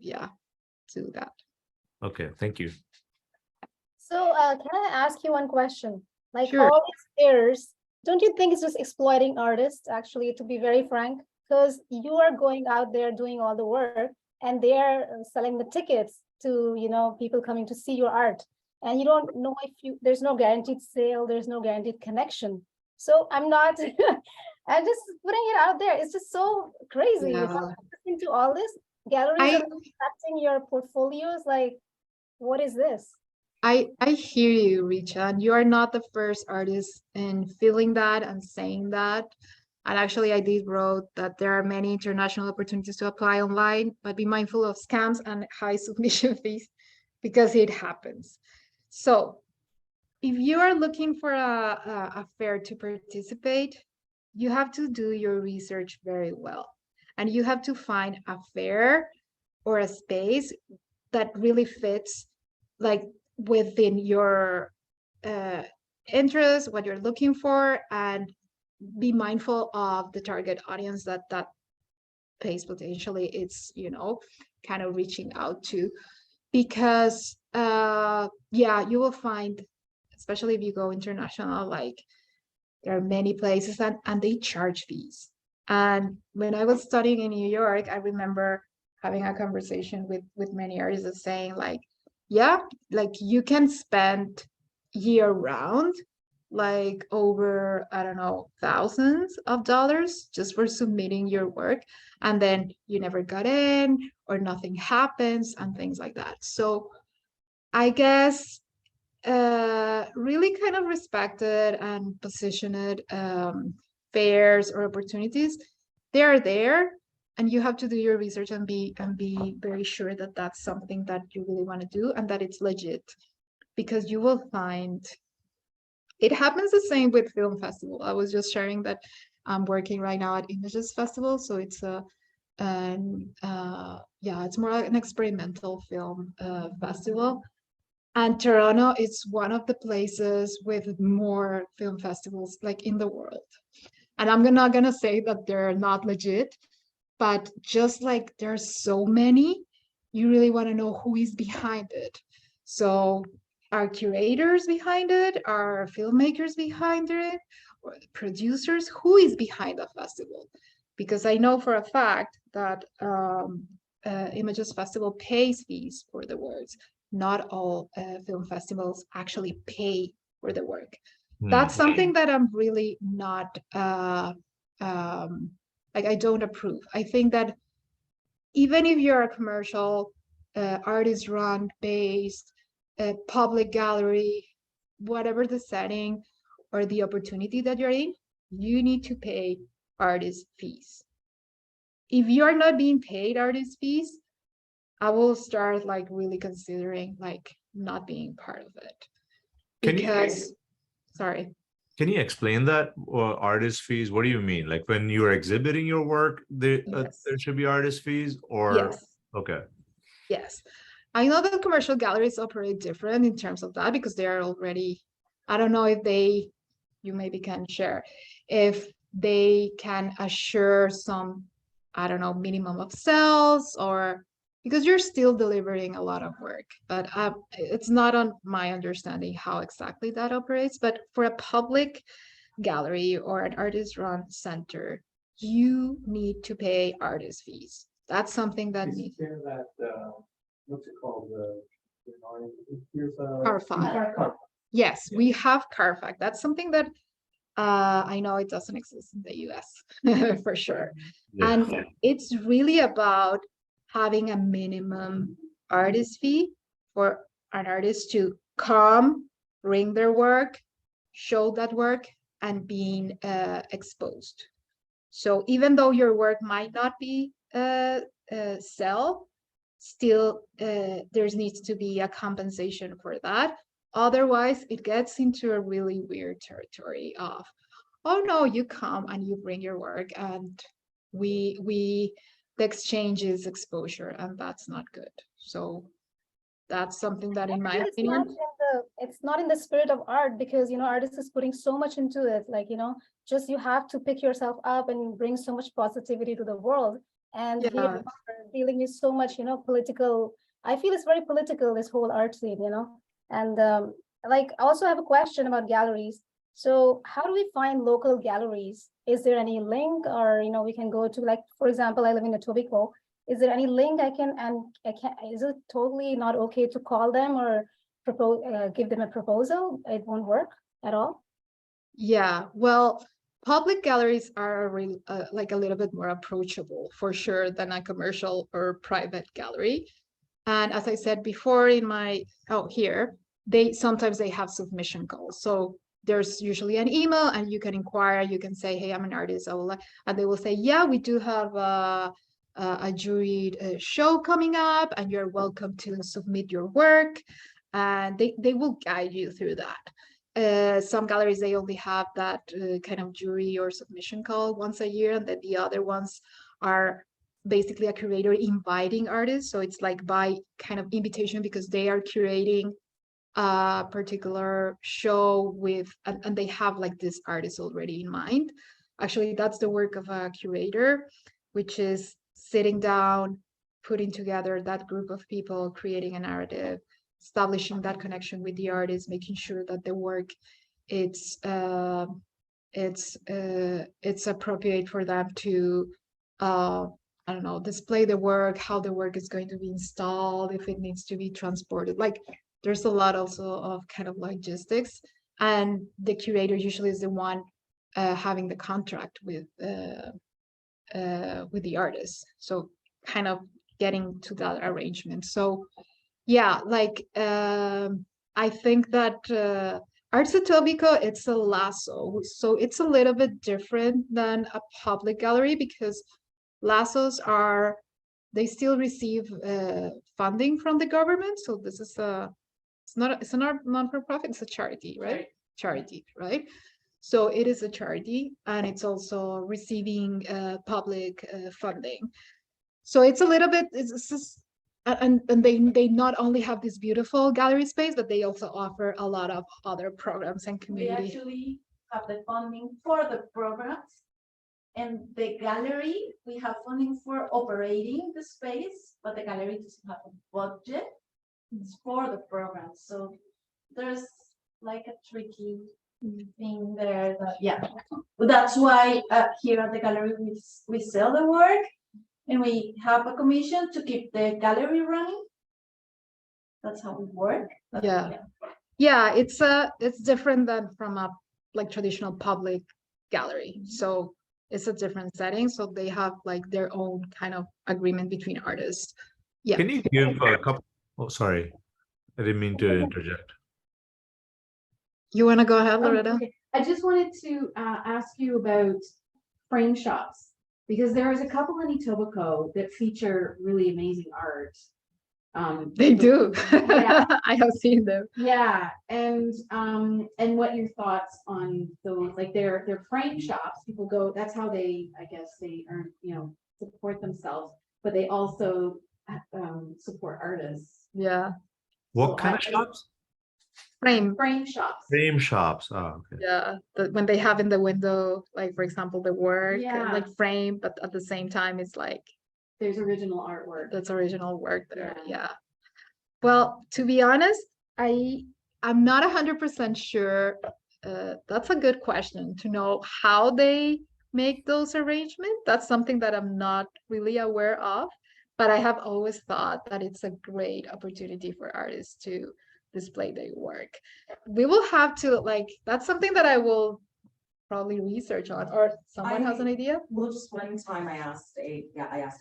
do that. Okay, thank you. So, can I ask you one question? Like, Sure. all these fairs, don't you think it's just exploiting artists, actually, to be very frank? Because you are going out there doing all the work, and they are selling the tickets to, people coming to see your art. And you don't know there's no guaranteed sale, there's no guaranteed connection. So I'm not, I'm just putting it out there. It's just so crazy. Yeah. Into all this, galleries are accepting your portfolios. Like, what is this? I hear you, Richa, and you are not the first artist in feeling that and saying that. And actually, I did wrote that there are many international opportunities to apply online, but be mindful of scams and high submission fees, because it happens. So if you are looking for a fair to participate, you have to do your research very well. And you have to find a fair or a space that really fits, like, within your interest, what you're looking for, and be mindful of the target audience that place potentially it's, kind of reaching out to. Because yeah, you will find, especially if you go international, like, there are many places and they charge fees. And when I was studying in New York, I remember having a conversation with many artists saying, like, yeah, like you can spend year round like over, I don't know, thousands of dollars just for submitting your work, and then you never got in or nothing happens and things like that. So I guess really kind of respected and positioned fairs or opportunities, they are there, and you have to do your research and be very sure that that's something that you really want to do and that it's legit, because you will find it happens the same with film festival. I was just sharing that I'm working right now at Images Festival, so it's a yeah, it's more like an experimental film festival. And Toronto is one of the places with more film festivals like in the world. And I'm not gonna say that they're not legit, but just like there's so many, you really want to know who is behind it. So are curators behind it? Are filmmakers behind it? Or the producers? Who is behind the festival? Because I know for a fact that Images Festival pays fees for the works. Not all film festivals actually pay for the work. That's something that I'm really not like, I don't approve. I think that even if you're a commercial, artist run based, public gallery, whatever the setting or the opportunity that you're in, you need to pay artist fees. If you're not being paid artist fees, I will start like really considering like not being part of it. Can you- Because, sorry. Can you explain that, or artist fees? What do you mean? Like when you're exhibiting your work, Yes. there should be artist fees, or Yes. okay. Yes. I know that commercial galleries operate different in terms of that because they are already, I don't know if they, you maybe can share, if they can assure some, I don't know, minimum of sales, or because you're still delivering a lot of work, but it's not on my understanding how exactly that operates. But for a public gallery or an artist-run center, you need to pay artist fees. That's something that Is needs there that, what's it called, here's a. Carfax. Yes, we have Carfax. That's something that I know it doesn't exist in the US for sure. Yeah. And it's really about having a minimum artist fee for an artist to come, bring their work, show that work, and being exposed. So even though your work might not be sell, still there needs to be a compensation for that. Otherwise, it gets into a really weird territory of, oh no, you come and you bring your work, and the exchange is exposure, and that's not good. So that's something that, in my It's not opinion, in it's not in the spirit of art, because artists is putting so much into it. Like, just you have to pick yourself up and bring so much positivity to the world. And here we yeah, are dealing with so much, political. I feel it's very political, this whole art scene, And like, I also have a question about galleries. So how do we find local galleries? Is there any link, or we can go to, like, for example, I live in Etobicoke. Is there any link I can, is it totally not okay to call them or propose, give them a proposal? It won't work at all? yeah. Well, public galleries are like a little bit more approachable for sure than a commercial or private gallery. And as I said before in my, here, sometimes they have submission calls. So there's usually an email and you can inquire, you can say, hey, I'm an artist, and they will say, yeah, we do have a juried show coming up and you're welcome to submit your work. And they will guide you through that. Some galleries, they only have that kind of jury or submission call once a year, and then the other ones are basically a curator inviting artists. So it's like by kind of invitation, because they are curating a particular show with, and they have like this artist already in mind. Actually, that's the work of a curator, which is sitting down, putting together that group of people, creating a narrative, establishing that connection with the artist, making sure that the work it's appropriate for them to I don't know, display the work, how the work is going to be installed, if it needs to be transported. Like there's a lot also of kind of logistics, and the curator usually is the one having the contract with the artist. So kind of getting to that arrangement. So yeah, like I think that Arts Etobicoke, it's a lasso. So it's a little bit different than a public gallery because lassos are, they still receive funding from the government. So this is it's a non-for-profit, it's a charity, right? Charity, right? So it is a charity and it's also receiving public funding. So it's a little bit, it's just, and they not only have this beautiful gallery space, but they also offer a lot of other programs and We community. actually have the funding for the programs. And the gallery, we have funding for operating the space, but the gallery doesn't have a budget. It's for the program, so there's like a tricky thing there that, yeah. But that's why here at the gallery, we sell the work and we have a commission to keep the gallery running. That's how we work. But, Yeah. Yeah, it's different than from a like traditional public gallery. So it's a different setting. So they have like their own kind of agreement between artists. Yeah. Can you give a couple? Oh, sorry, I didn't mean to interject. You want to go ahead, Oh, Loretta? okay. I just wanted to ask you about frame shops, because there is a couple in Etobicoke that feature really amazing art. They do. Yeah. I have seen them. Yeah, and what your thoughts on those, like they're frame shops, people go, that's how they, I guess, they earn, support themselves, but they also support artists. Yeah. What So kind of I- shops? Frame shops. Frame shops. Oh, okay. Yeah. When they have in the window, like for example, the work, Yeah. like frame, but at the same time, it's like There's original artwork. that's original work there. Yeah. Yeah. Well, to be honest, I'm not 100% sure. That's a good question to know how they make those arrangements. That's something that I'm not really aware of, but I have always thought that it's a great opportunity for artists to display their work. We will have to that's something that I will probably research on, or someone has an idea. Well, just one time I asked a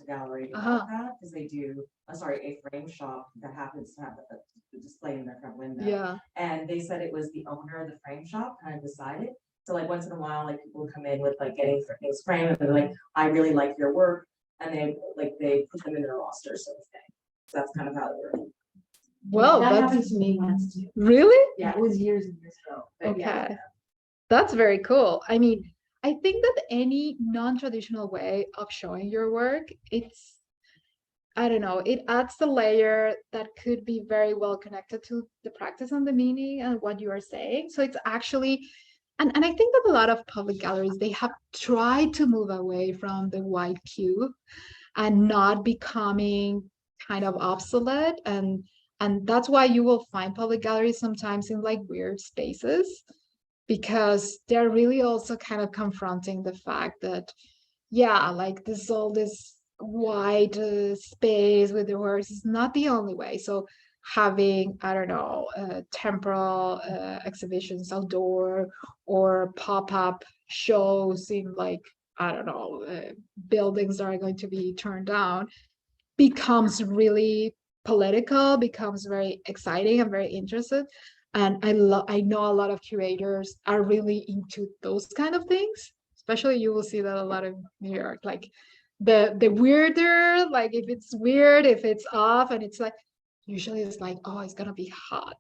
gallery Uh-huh. about that, because they do, a frame shop that happens to have a display in their front window. Yeah. And they said it was the owner of the frame shop kind of decided. So like once in a while, like people come in with like getting things framed and they're like, I really like your work. And they put them in their roster sort of thing. So that's kind of how it works. Well, That that's happened to me once too. really Yeah, it was years and years ago. but yeah. okay. That's very cool. I mean, I think that any non-traditional way of showing your work, I don't know, it adds the layer that could be very well connected to the practice and the meaning and what you are saying. So it's actually, and I think that a lot of public galleries, they have tried to move away from the white cube and not becoming kind of obsolete. And that's why you will find public galleries sometimes in like weird spaces, because they're really also kind of confronting the fact that, yeah, like all this wide space with the works is not the only way. So having, I don't know, temporal exhibitions outdoor or pop-up shows in like, I don't know, buildings that are going to be turned down becomes really political, becomes very exciting and very interested. And I know a lot of curators are really into those kind of things. Especially you will see that a lot in New York, like the weirder, like if it's weird, if it's off, and it's like, usually it's like, oh, it's gonna be hot.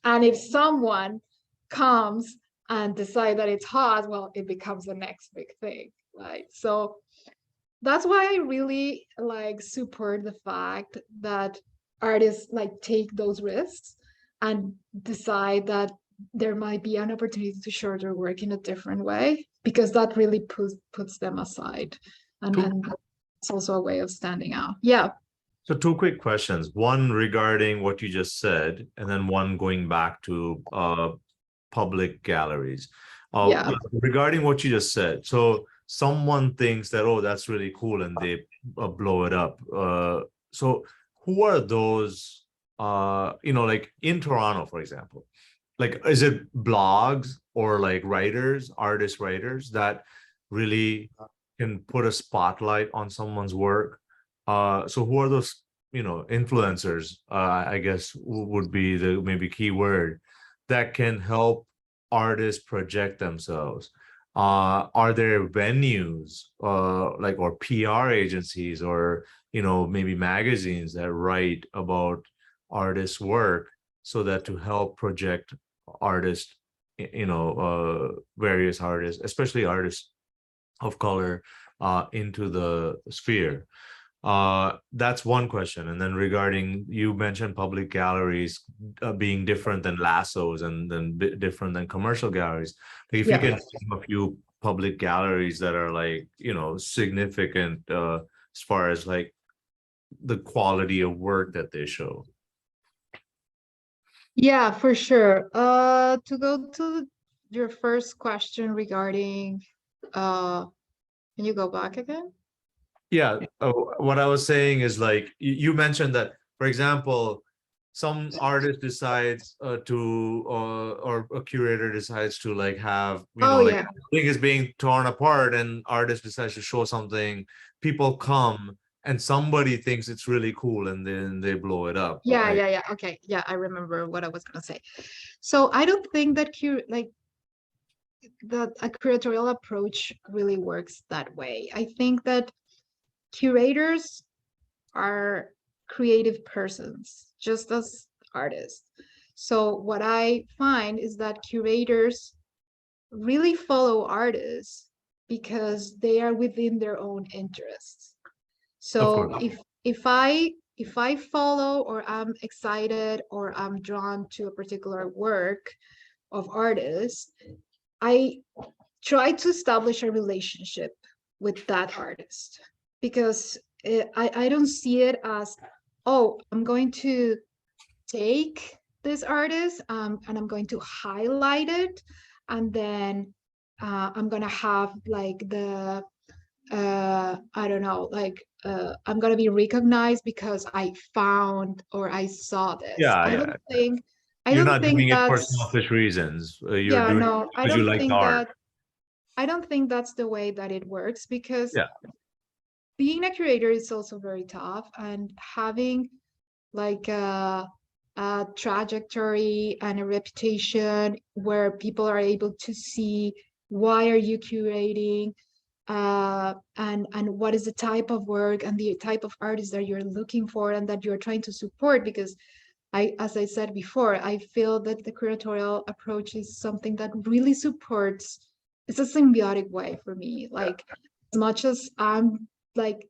And if someone comes and decide that it's hot, well, it becomes the next big thing, right? So that's why I really support the fact that artists take those risks and decide that there might be an opportunity to show their work in a different way, because that really puts them aside. And it's also a way of standing out. Yeah. So two quick questions, one regarding what you just said, and then one going back to public galleries. Yeah. Regarding what you just said, so someone thinks that, oh, that's really cool, and they blow it up. So who are those, like in Toronto, for example? Like, is it blogs or like writers, artist writers that really can put a spotlight on someone's work? So who are those, influencers, I guess would be the maybe key word, that can help artists project themselves? Are there venues, like, or PR agencies, or, maybe magazines that write about artists' work so that to help project artists, various artists, especially artists of color, into the sphere? That's one question. And then regarding, you mentioned public galleries being different than lassos and then different than commercial galleries. Like, if you Yeah. can name a few public galleries that are like, significant as far as like the quality of work that they show. Yeah, for sure. To go to your first question regarding, can you go back again? Yeah, what I was saying is, like, you mentioned that, for example, some artist decides or a curator decides to like have, Oh, like, yeah. thing is being torn apart, and artist decides to show something, people come and somebody thinks it's really cool, and then they blow it up. Yeah, right? yeah, yeah. Okay. Yeah, I remember what I was gonna say. So I don't think that that a curatorial approach really works that way. I think that curators are creative persons, just as artists. So what I find is that curators really follow artists because they are within their own interests. So course. if I follow, or I'm excited, or I'm drawn to a particular work of artists, I try to establish a relationship with that artist, because I don't see it as, oh, I'm going to take this artist, and I'm going to highlight it, and then I'm gonna have like the I don't know, like I'm gonna be recognized because I found or I saw this. Yeah, I yeah. don't think You're not doing it for that's, selfish reasons. You're yeah, doing it no, I because you don't like the think art. that, I don't think that's the way that it works, because Yeah. being a creator is also very tough, and having like a trajectory and a reputation where people are able to see why are you curating, and what is the type of work and the type of artist that you're looking for and that you're trying to support. Because as I said before, I feel that the curatorial approach is something that really supports, it's a symbiotic way for me. Like, as much as I'm like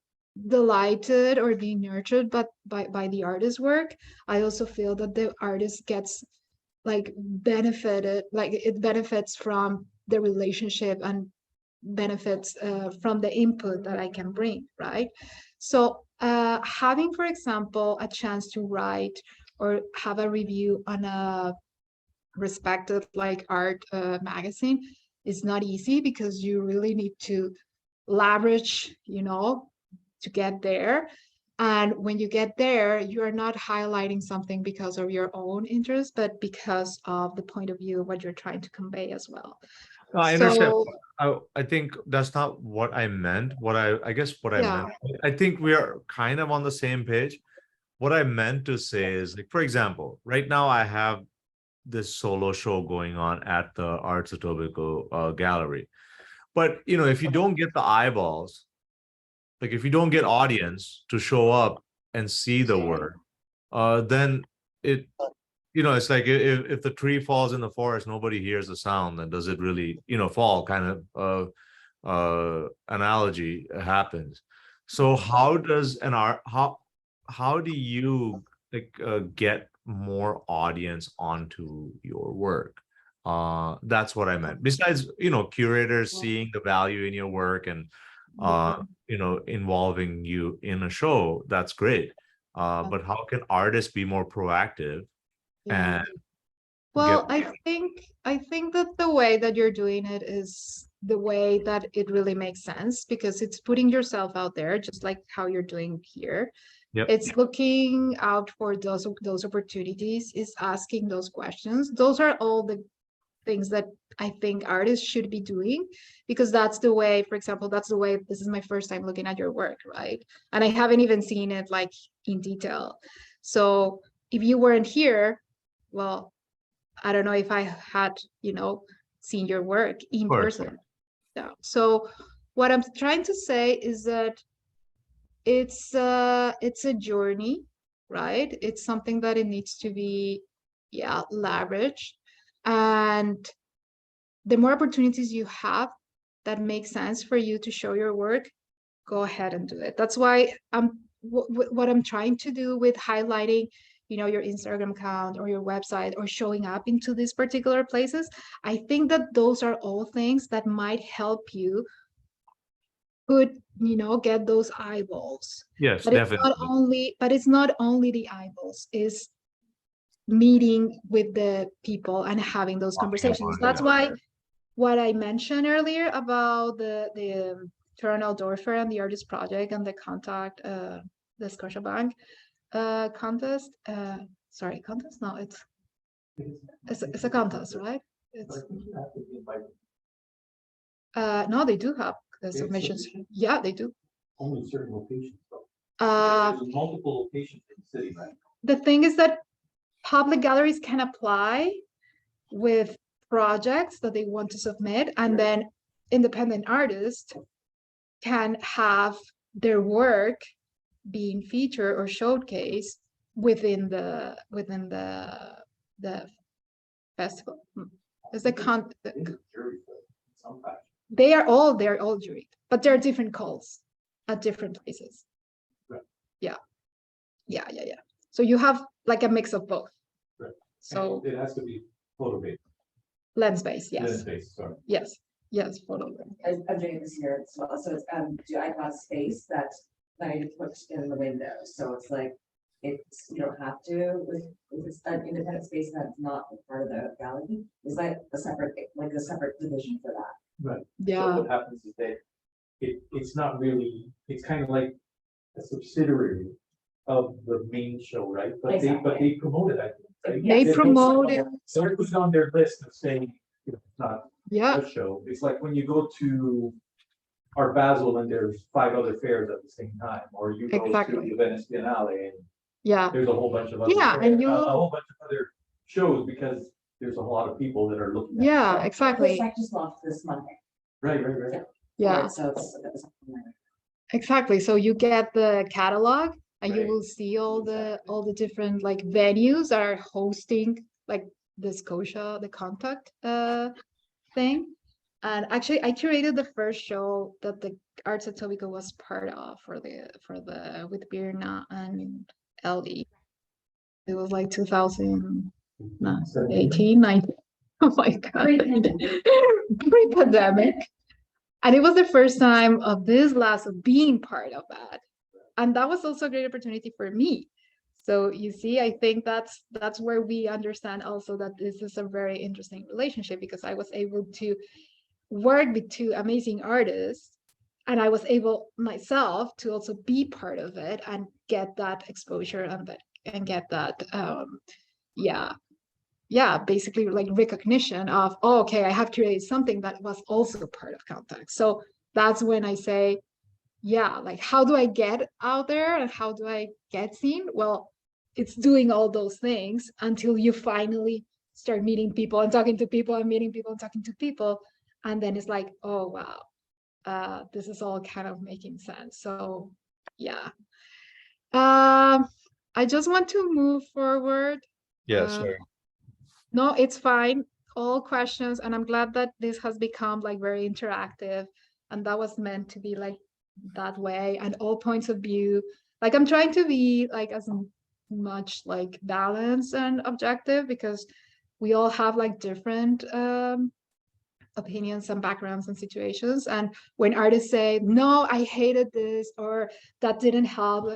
delighted or being nurtured by the artist's work, I also feel that the artist gets like benefited, like it benefits from the relationship, and benefits from the input that I can bring, right? So having, for example, a chance to write or have a review on a respected like art magazine is not easy, because you really need to leverage, to get there. And when you get there, you are not highlighting something because of your own interest, but because of the point of view of what you're trying to convey as well. No, I understand. So I think that's not what I meant. I guess what I yeah, meant, I think we are kind of on the same page. What I meant to say is, like, for example, right now I have this solo show going on at the Arts Etobicoke Gallery. But, if you don't get the eyeballs, like if you don't get audience to show up and see the work, then it's like if the tree falls in the forest, nobody hears the sound, then does it really, fall, kind of analogy happens. So how does an art, how do you like get more audience onto your work? That's what I meant. Besides, curators seeing the value in your work and involving you in a show, that's great. But how can artists be more proactive? yeah. And Well, get I think that the way that you're doing it is the way that it really makes sense, because it's putting yourself out there, just like how you're doing here. Yep. It's looking out for those opportunities, is asking those questions. Those are all the things that I think artists should be doing, because that's the way, for example, that's the way, this is my first time looking at your work, right? And I haven't even seen it like in detail. So if you weren't here, well, I don't know if I had, seen your work in course. person. Yeah. So what I'm trying to say is that it's a journey, right? It's something that it needs to be, leveraged. And the more opportunities you have that make sense for you to show your work, go ahead and do it. That's why what I'm trying to do with highlighting, your Instagram account or your website or showing up into these particular places. I think that those are all things that might help you get those eyeballs. Yes, But definitely. it's not only the eyeballs, is meeting with the people and having those conversations. That's why what I mentioned earlier about the Toronto Outdoor Fair and the Artist Project and the contact, the Scotiabank contest. Sorry, contest? No, it's a contest, right? It's no, they do have the submissions. Yeah, they do. Only certain locations though. There's multiple locations in the city, right? The thing is that public galleries can apply with projects that they want to submit, and then independent artists can have their work being featured or showcased within the festival. It's they're all juried, but there are different calls at different places. Right. Yeah. So you have like a mix of both. Right. So it has to be photo-based. Lens-based, yes. Lens-based, sorry. Yes, photo. I'm doing this here as well, so it's, I got space that I put in the window, so it's like, you don't have to, if it's an independent space that's not part of the gallery, is like a separate division for that. Right. Yeah. So what happens is that it's not really, it's kind of like a subsidiary of the main show, right? But they promote it, I think. Right? They promote it. So it was on their list of saying, it's not Yeah. a show. It's like when you go to Art Basel and there's 5 other fairs at the same time, or you go Exactly. to the Venice Biennale and Yeah. there's a whole bunch of other Yeah, and a whole bunch of other shows, because there's a lot of people that are looking at Yeah, stuff. exactly. This just launched this Monday. Right. Yeah, Right, so it's. exactly. So you get the catalog and you Right. will see all the different like venues that are hosting like the Scotia, the contact thing. And actually I curated the first show that the Arts at Tobico was part of for the with Birna and Ellie. It was like 2018, 19. Oh my God. Pre-pandemic. And it was the first time of this last of being part of that. And that was also a great opportunity for me. So you see, I think that's where we understand also that this is a very interesting relationship, because I was able to work with 2 amazing artists, and I was able myself to also be part of it and get that exposure and get that basically like recognition of, oh, okay, I have created something that was also part of Contact. So that's when I say, like, how do I get out there and how do I get seen? Well, it's doing all those things until you finally start meeting people and talking to people and meeting people and talking to people. And then it's like, oh, wow, this is all kind of making sense. So yeah. I just want to move forward. Yes, sir. No, it's fine. All questions. And I'm glad that this has become like very interactive, and that was meant to be like that way, and all points of view. Like I'm trying to be like as much like balanced and objective, because we all have like different opinions and backgrounds and situations. And when artists say, no, I hated this, or that didn't help,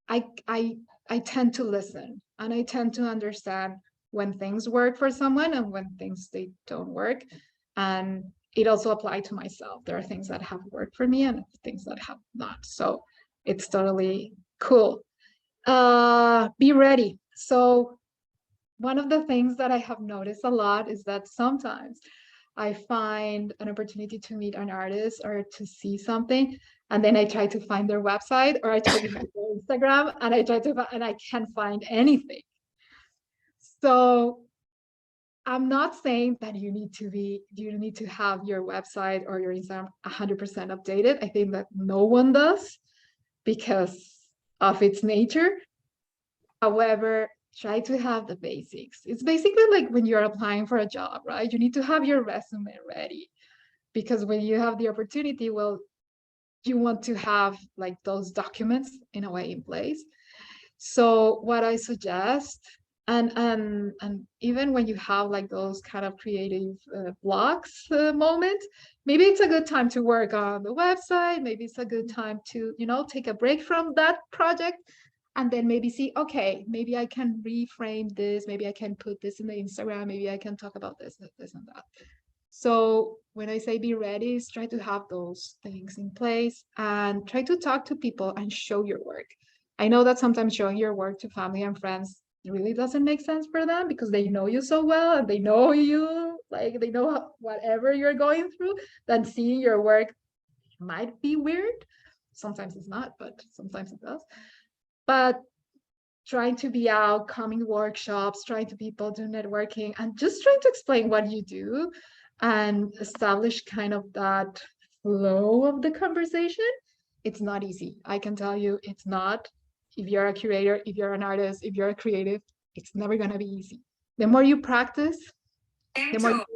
I tend to listen, and I tend to understand when things work for someone and when things they don't work. And it also applied to myself. There are things that have worked for me and things that have not. So it's totally cool. Be ready. So one of the things that I have noticed a lot is that sometimes I find an opportunity to meet an artist or to see something, and then I try to find their website or I try to find their Instagram, and and I can't find anything. So I'm not saying that you need to have your website or your Instagram 100% updated. I think that no one does because of its nature. However, try to have the basics. It's basically like when you're applying for a job, right? You need to have your resume ready because when you have the opportunity, well, you want to have like those documents in a way in place. So what I suggest, and even when you have like those kind of creative blocks moment, maybe it's a good time to work on the website. Maybe it's a good time to, you know, take a break from that project and then maybe see, okay, maybe I can reframe this. Maybe I can put this in the Instagram. Maybe I can talk about this, this and that. So when I say be ready, is try to have those things in place and try to talk to people and show your work. I know that sometimes showing your work to family and friends really doesn't make sense for them because they know you so well and they know you, like they know whatever you're going through, then seeing your work might be weird. Sometimes it's not, but sometimes it does. But trying to be out, coming workshops, trying to people do networking, and just trying to explain what you do and establish kind of that flow of the conversation. It's not easy. I can tell you it's not. If you're a curator, if you're an artist, if you're a creative, it's never going to be easy. The more you practice, the more you're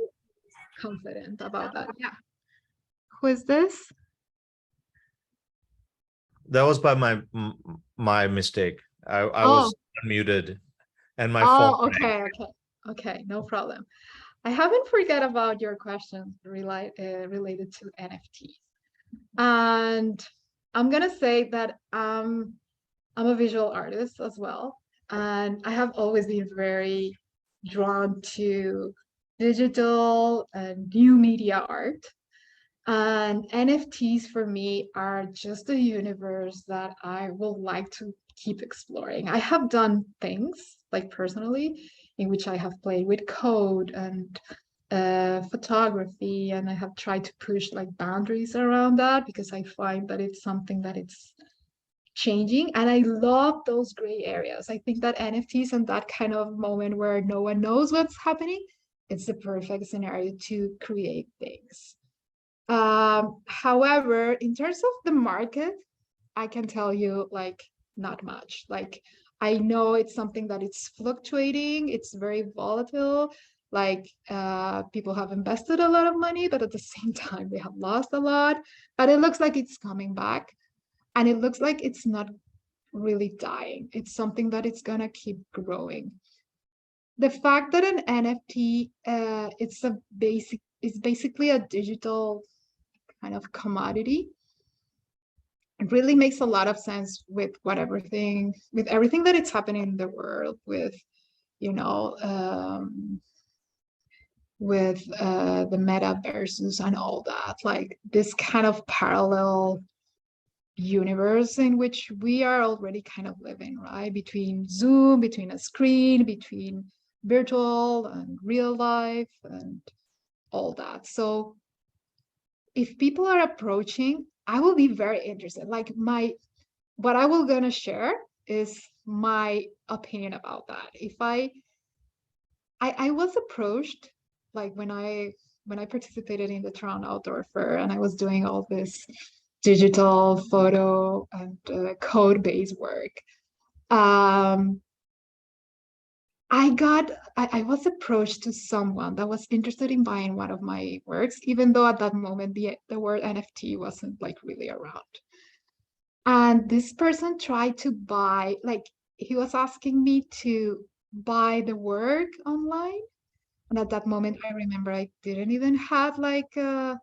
confident about that. Yeah. Who is this? That was by my mistake. I Oh. was unmuted and my phone rang. Okay, no problem. I haven't forget about your question related to NFTs. And I'm gonna say that I'm a visual artist as well. And I have always been very drawn to digital and new media art. And NFTs for me are just a universe that I will like to keep exploring. I have done things like personally in which I have played with code and photography, and I have tried to push like boundaries around that because I find that it's something that it's changing, and I love those gray areas. I think that NFTs and that kind of moment where no one knows what's happening, it's the perfect scenario to create things. However, in terms of the market, I can tell you like not much. Like I know it's something that it's fluctuating, it's very volatile. Like people have invested a lot of money, but at the same time they have lost a lot. But it looks like it's coming back, and it looks like it's not really dying. It's something that it's gonna keep growing. The fact that an NFT, it's basically a digital kind of commodity. It really makes a lot of sense with with everything that it's happening in the world, with, you know, with the metaverses and all that, like this kind of parallel universe in which we are already kind of living, right? Between Zoom, between a screen, between virtual and real life and all that. So if people are approaching, I will be very interested. Like what I will gonna share is my opinion about that. If I was approached, like when I participated in the Toronto Outdoor Fair and I was doing all this digital photo and code-based work. I was approached to someone that was interested in buying one of my works, even though at that moment the word NFT wasn't like really around. And this person tried to buy, like he was asking me to buy the work online. And at that moment, I remember I didn't even have like a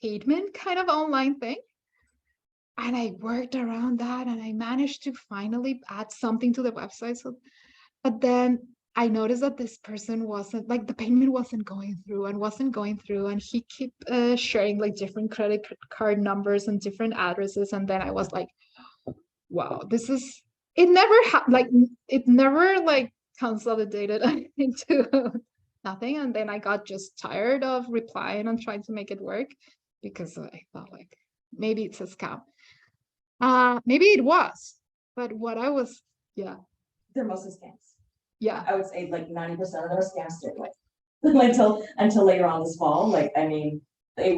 payment kind of online thing. And I worked around that and I managed to finally add something to the website. So, but then I noticed that this person wasn't like the payment wasn't going through and he kept sharing like different credit card numbers and different addresses, and then I was like, wow, this is it never it never like consolidated into nothing, and then I got just tired of replying and trying to make it work because I thought like maybe it's a scam. Maybe it was, but what I was, yeah, They're mostly scams. yeah. I would say like 90% of them are scams too, like until later on this fall. Like, I mean, I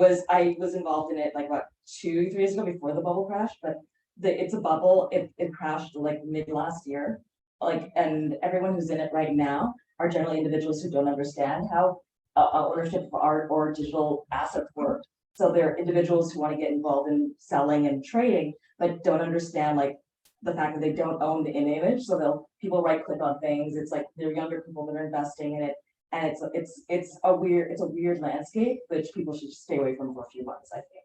was involved in it like what 2-3 years ago before the bubble crash, but it's a bubble. It crashed like mid last year. Like, and everyone who's in it right now are generally individuals who don't understand how ownership of art or digital assets work. So they're individuals who want to get involved in selling and trading, but don't understand like the fact that they don't own the image. So people right click on things. It's like they're younger people that are investing in it. And it's a weird landscape, which people should stay away from for a few months, I think.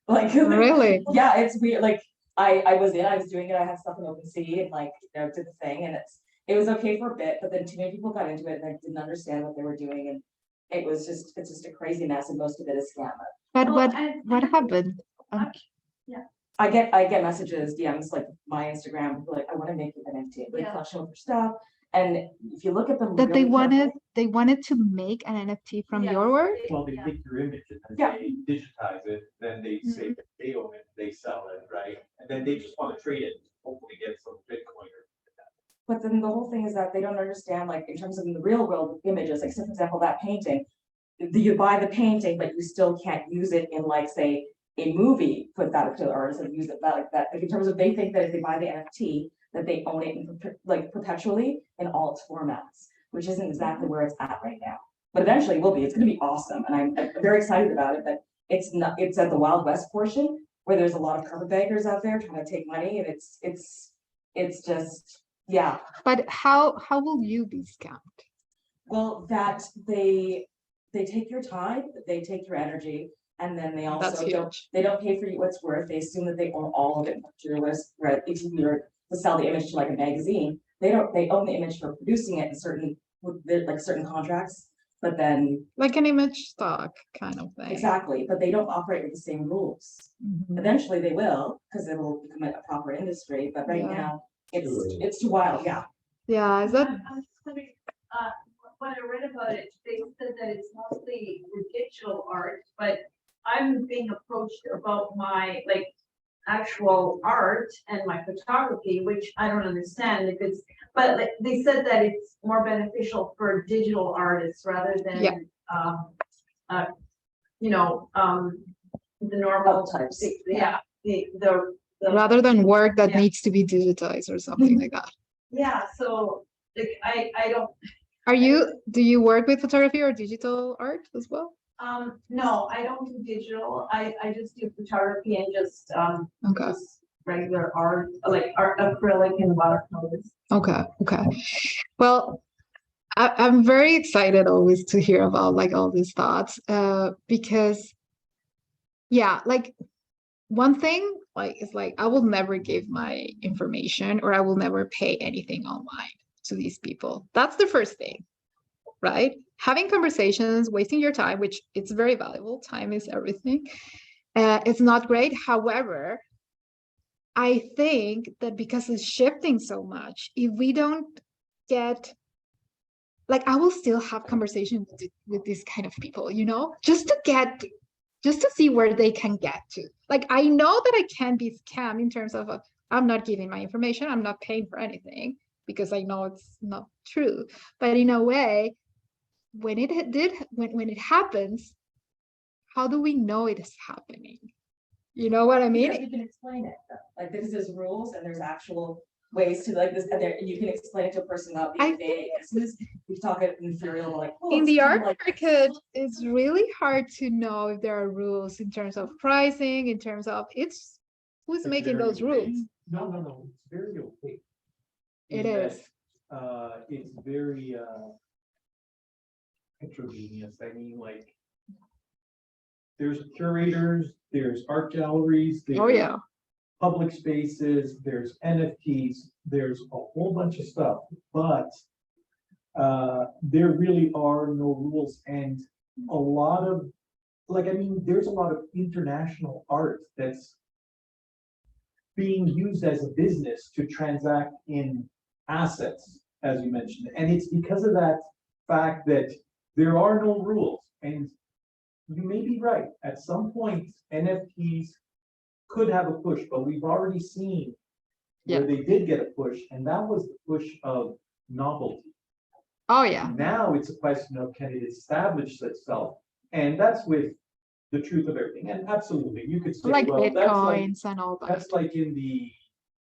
Like Really? yeah, it's weird. Like I was doing it, I had stuff in OpenSea and like, did the thing, and it was okay for a bit, but then too many people got into it and I didn't understand what they were doing, and it's just a crazy mess, and most of it is scam. But Well, what happened? I get messages, DMs, like my Instagram, people like, I want to make you an NFT, like Yeah. collection of your stuff. And if you look at them. That really carefully- they wanted to make an NFT from Yeah. your work? Well, they Yeah. take your image and Yeah. they digitize it, then they say that they own it, they sell it, right? And then they just want to trade it, hopefully get some Bitcoin or. But then the whole thing is that they don't understand, like, in terms of in the real world images, like, so for example, that painting. You buy the painting, but you still can't use it in, like, say, a movie, put that to the artist and use it that like that. Like, in terms of they think that if they buy the NFT, that they own it in, like, perpetually in all its formats, which isn't exactly where it's at right now. But eventually it will be. It's gonna be awesome, and I'm very excited about it, but it's not, it's at the Wild West portion where there's a lot of carpetbaggers out there trying to take money, and it's just, yeah. But how will you be scammed? Well, that they take your time, they take your energy, and then they That's also don't, huge. they don't pay for you what it's worth. They assume that they own all of it. If you were to sell the image to like a magazine, they own the image for producing it in certain, like certain contracts, but then, Like an image stock kind of thing. exactly, but they don't operate with the same rules. Mhm. Eventually they will, because it will become a proper industry, but right Yeah. now, it's too wild, yeah. Yeah, is that I'm just wondering, when I read about it, they said that it's mostly for digital art, but I'm being approached about my like actual art and my photography, which I don't understand because, but like, they said that it's more beneficial for digital artists rather than, Yeah. the normal types. Yeah, the rather than work that Yeah. needs to be digitized or something like that? yeah, so like I don't, Do you work with photography or digital art as well? no, I don't do digital. I just do photography and just Okay, just regular art, like art, acrylic and watercolors. okay. Well, I'm very excited always to hear about like all these thoughts, because yeah, like one thing like is like I will never give my information or I will never pay anything online to these people. That's the first thing, right? Having conversations, wasting your time, which it's very valuable. Time is everything. It's not great. However, I think that because it's shifting so much, if we don't get like I will still have conversations with these kind of people, just to see where they can get to. Like I know that I can be scammed in terms of I'm not giving my information, I'm not paying for anything because I know it's not true. But in a way, when it happens, how do we know it is happening? You know what I Because mean? you can explain it, though. Like there's rules and there's actual ways to like this, and there, you can explain it to a person without being I vague. As soon as you talk it in serial, like, oh, In it's the kinda art like market, it's really hard to know if there are rules in terms of pricing, in terms of who's It's making very those rules. opaque. No, it's very opaque. It in is. that, it's very, heterogeneous. I mean, like, there's curators, there's art galleries. Oh, there's yeah. Public spaces, there's NFTs, there's a whole bunch of stuff, but there really are no rules, and a lot of, like, I mean, there's a lot of international art that's being used as a business to transact in assets, as you mentioned, and it's because of that fact that there are no rules, and you may be right, at some point, NFTs could have a push, but we've already seen where they did get a push, and that was the push of novelty. Oh, yeah. Now it's a question of, can it establish itself? And that's with the truth of everything. And absolutely, you could say, Like well, Bitcoins and all that. that's like in the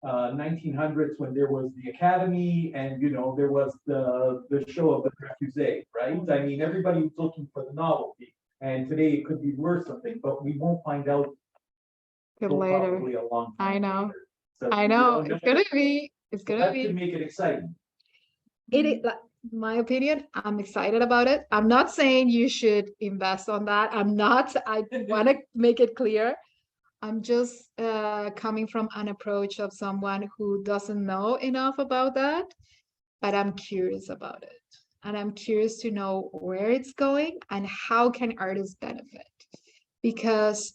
1900s when there was the Academy and, you know, there was the show of the Refusé, right? I mean, everybody was looking for the novelty. And today it could be worth something, but we won't find out Till till later. probably a long time. I know. later. So I we know, don't it's gonna be, That could make it exciting. it is, like, my opinion, I'm excited about it. I'm not saying you should invest on that. I'm not, I want to make it clear. I'm just coming from an approach of someone who doesn't know enough about that, but I'm curious about it. And I'm curious to know where it's going and how can artists benefit. Because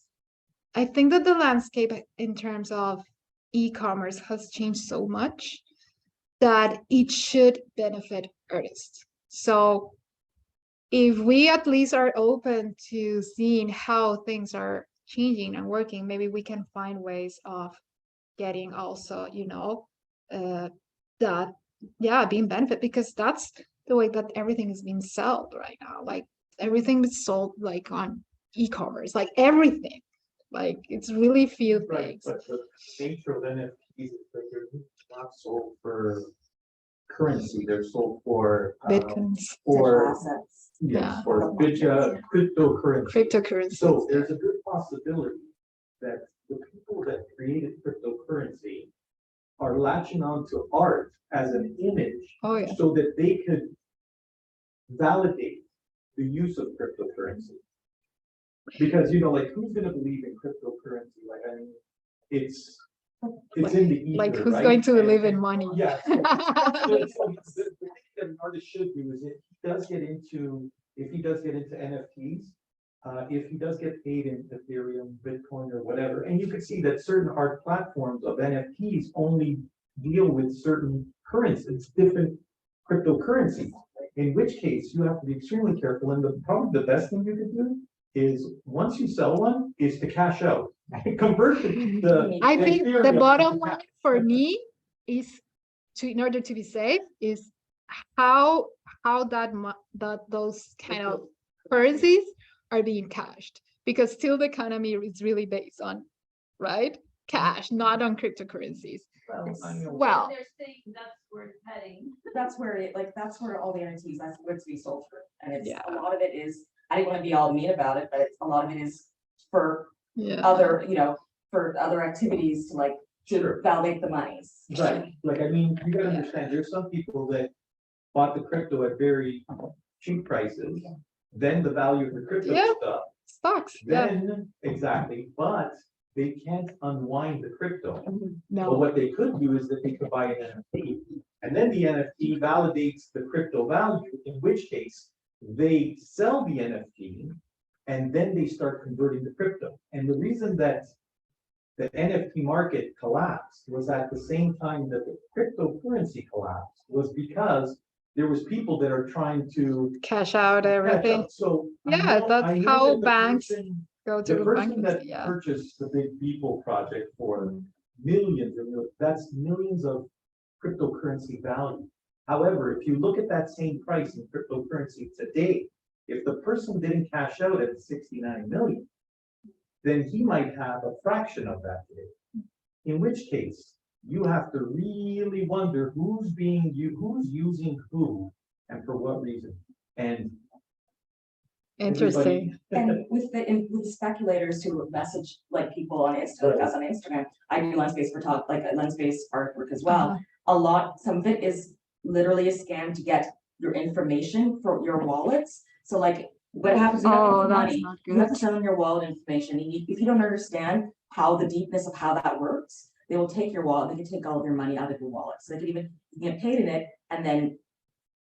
I think that the landscape in terms of e-commerce has changed so much that it should benefit artists. So if we at least are open to seeing how things are changing and working, maybe we can find ways of getting also, you know, that, yeah, being benefit, because that's the way that everything is being sold right now. Like everything is sold like on e-commerce, like everything. Like it's really few Right, things. but the nature of NFTs is that they're not sold for currency, they're sold for Bitcoins, for Assets. Yeah. for cryptocurrency. cryptocurrencies. So there's a good possibility that the people that created cryptocurrency are latching onto art as an image Oh, yeah. so that they could validate the use of cryptocurrency. Because, you know, like, who's gonna believe in cryptocurrency? Like, I mean, it's in the ether, Like who's right? going to And- live in and- money? Yeah. So the thing that an artist should do is if he does get into NFTs, if he does get paid in Ethereum, Bitcoin, or whatever, and you can see that certain art platforms of NFTs only deal with certain currencies, different cryptocurrencies, in which case you have to be extremely careful. And probably the best thing you can do is, once you sell one, is to cash out. Convert the. I think the Ethereum bottom to line cash. for me is in order to be safe, is how those kind of currencies are being cashed, because still the economy is really based on, right, cash, not on cryptocurrencies. Well, They're saying that's where it's heading. That's where it, like, that's where all the NFTs, that's where it's being sold for. And it's, Yeah. a lot of it is, I didn't want to be all mean about it, but it's, a lot of it is for yeah, other, you know, for other activities to like, to Sure. validate the monies. Right, like, I mean, you gotta understand, there's some people that bought the crypto at very cheap prices, then the value of the crypto Yeah. stuff, stocks, yeah, then, exactly, but they can't unwind the crypto. But no, what they could do is that they could buy an NFT, and then the NFT validates the crypto value, in which case they sell the NFT, and then they start converting the crypto. And the reason that the NFT market collapsed was at the same time that the cryptocurrency collapsed, was because there was people that are trying to cash out catch everything, up. So. I Yeah, know- that's I know how that the banks person- go to The the person banking, that yeah, purchased the Big Beeple project for millions and millions, that's millions of cryptocurrency value. However, if you look at that same price in cryptocurrency today, if the person didn't cash out at 69 million, then he might have a fraction of that today. In which case, you have to really wonder who's using who and for what reason. And interesting. And with speculators who message like people on Instagram, us on Instagram, I do lens-based like a lens-based artwork as well. Some of it is literally a scam to get your information for your wallets. So like, what happens? You have to Oh, put that's money, not you have good. to send them your wallet information. And if you don't understand how the deepness of how that works, they will take your wallet, they can take all of your money out of your wallet. So they can even, you get paid in it, and then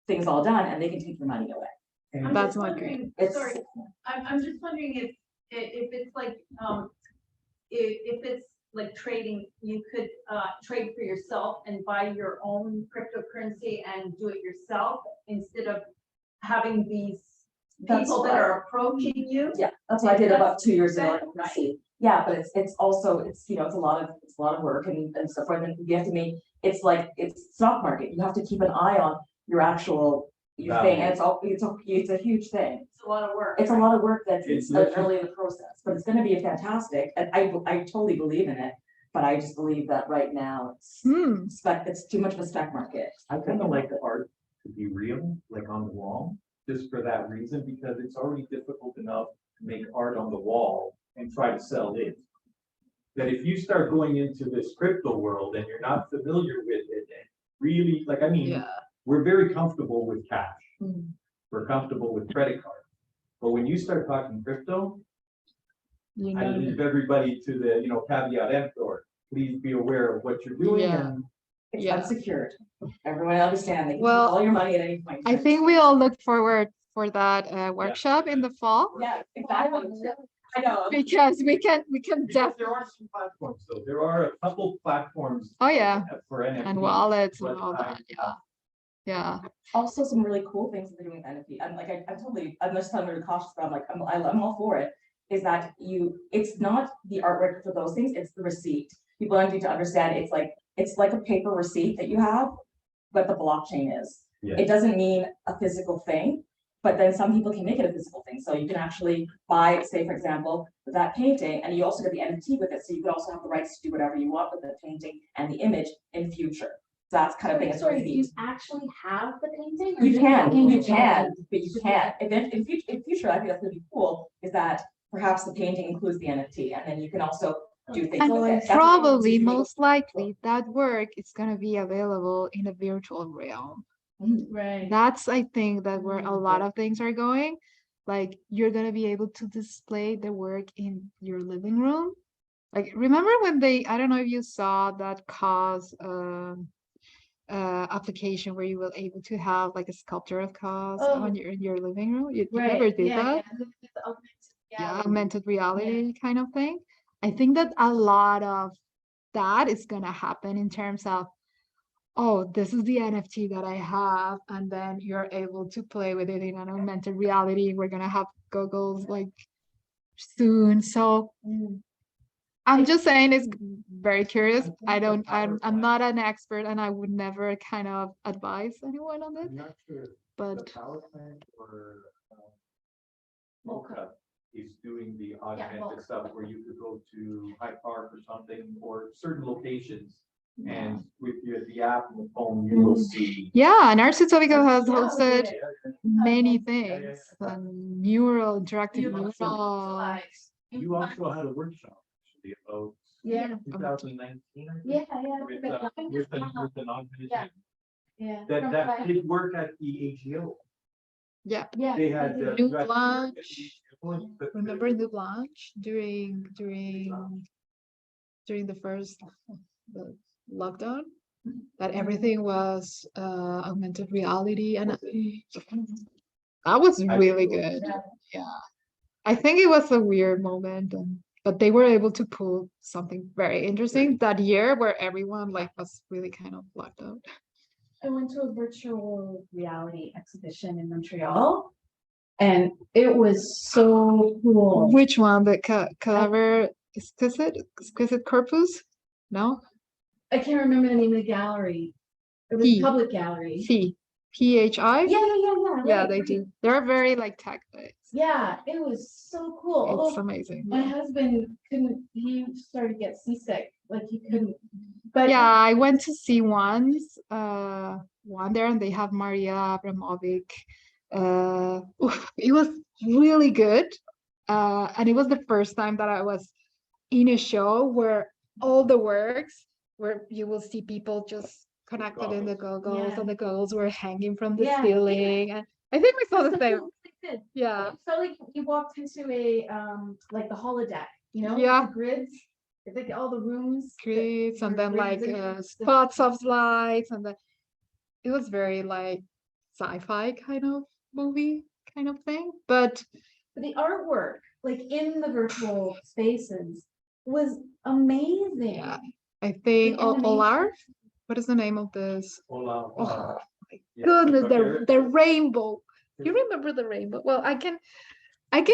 things all done and they can take your money away. I'm That's just not wondering- It's- Sorry, I'm just wondering if it's like, if it's like trading, you could, trade for yourself and buy your own cryptocurrency and do it yourself instead of having these That's people that what- are approaching you. Yeah, that's what I did about 2 years ago. That's right. See, yeah, but it's also, it's, you know, it's a lot of work and stuff, and then you have to make, it's like, it's stock market, you have to keep an eye on your actual, your thing, and it's a huge thing. It's a lot of work. It's a lot of work that's It's literally- early in the process, but it's gonna be fantastic, and I totally believe in it. But I just believe that right now it's too much of a spec market. I kind of like the art to be real, like on the wall, just for that reason, because it's already difficult enough to make art on the wall and try to sell it. That if you start going into this crypto world and you're not familiar with it, and really, like, I mean, Yeah. we're very comfortable with cash. Mhm. We're comfortable with credit cards. But when you start talking crypto, You I know, leave everybody to the, you know, caveat emptor. Please be aware of what you're doing. Yeah. and It's Yeah. unsecured. Everyone understand, they can take Well, all your money at any point. I think we all look forward for that workshop in the fall Yeah, exactly. I know. because we can Because definitely, there are some platforms, though. There are a couple platforms. oh yeah, For NFT. and wallets and but all I- that, yeah. Yeah, Also some really cool things that they're doing with NFT. I'm like, I'm just telling you cautious, but I'm all for it. Is that it's not the artwork for those things, it's the receipt. People need to understand, it's like a paper receipt that you have, but the blockchain is. Yeah. It doesn't mean a physical thing, but then some people can make it a physical thing. So you can actually buy, say, for example, that painting, and you also get the NFT with it. So you could also have the rights to do whatever you want with the painting and the image in future. So that's kind of thing. It's Sorry, really do you neat. actually have the painting? or You just can, the you image? can, but you can't. And then in future, I think that's gonna be cool, is that perhaps the painting includes the NFT, and then you can also do things and with it. That's what probably, makes it most likely, that work is gonna be available in a virtual realm. Mm. Right. That's, I think, that where a Mm, lot of things are going. Like, you're gonna be able to display the work in your living room. Like, remember when I don't know if you saw that cause application where you were able to have like a sculpture of cause Oh. in your living room? You Right, ever did yeah, that? yeah, the augmented Yeah, reality. augmented reality kind of thing. I think that a lot of that is gonna happen in terms of, oh, this is the NFT that I have, and then you're able to play with it in an augmented reality. We're gonna have goggles like soon. So I'm just saying it's very curious. I'm not an expert, and I would never kind of advise anyone on this, I'm not sure. The but power plant or Mocha. Mocha is doing the augmented Mocha. stuff where you could go to Hyde Park or something, or certain locations. And with the app and the phone, you will see. yeah, and Arts Etobicoke has Yeah, we hosted did it. many yeah, yeah. things, and mural, interactive You mural. You also had a workshop actually about Yeah, 2019. I think, yeah, With, yeah. with the non-vision. Yeah. That from Friday. did work at the AGO. Yeah, Yeah. They had. did. New you had to work at Blanche. the AGO, but- remember New Blanche during the first lockdown? That everything was augmented reality, and that was really good. Yeah, I think it was a weird moment, but they were able to pull something very interesting that year where everyone like was really kind of locked out. I went to a virtual reality exhibition in Montreal. And it was so cool. Which one? The Cadaver Exquisite Corpus? No? I can't remember the name of the gallery. It was P. a public gallery. PHI? Yeah. Yeah, right, they right. do. They're very like tech based. Yeah, it was so cool. It's Although amazing. my husband he started to get seasick, like he couldn't. But Yeah, I went to see one there, and they have Maria Abramovic. It was really good. And it was the first time that I was in a show where all the works, where you will see people just connected in the goggles, Yeah. and the goggles were hanging from the Yeah. ceiling. And I think we saw the so same. cool. They did. Yeah. It felt like you walked into a like the holodeck, you know? Yeah. The grids. It's like all the rooms. that Grids, and were then grids like and the- spots of lights, and then it was very like sci-fi kind of movie kind of thing, but The artwork, like in the virtual spaces, was amazing. yeah, I think The animation. Olar, what is the name of this? Hola, Oh my yeah, goodness, but the rainbow. You remember the rainbow? Well, I can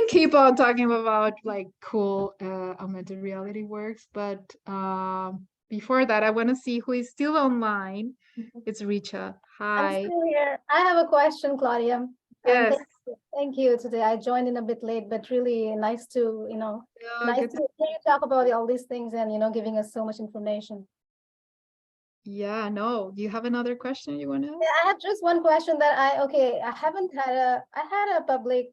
keep on talking about like cool augmented reality works, but before that, I want to see who is still online. It's Richa. I'm Hi. still here. I have a question, Claudia. Yes. Thank you today. I joined in a bit late, but really nice to, nice Good to hear you talk about all these things and, giving us so much information. Yeah, no. Do you have another question you want to ask? Yeah, I have just one question that I haven't had I had a public,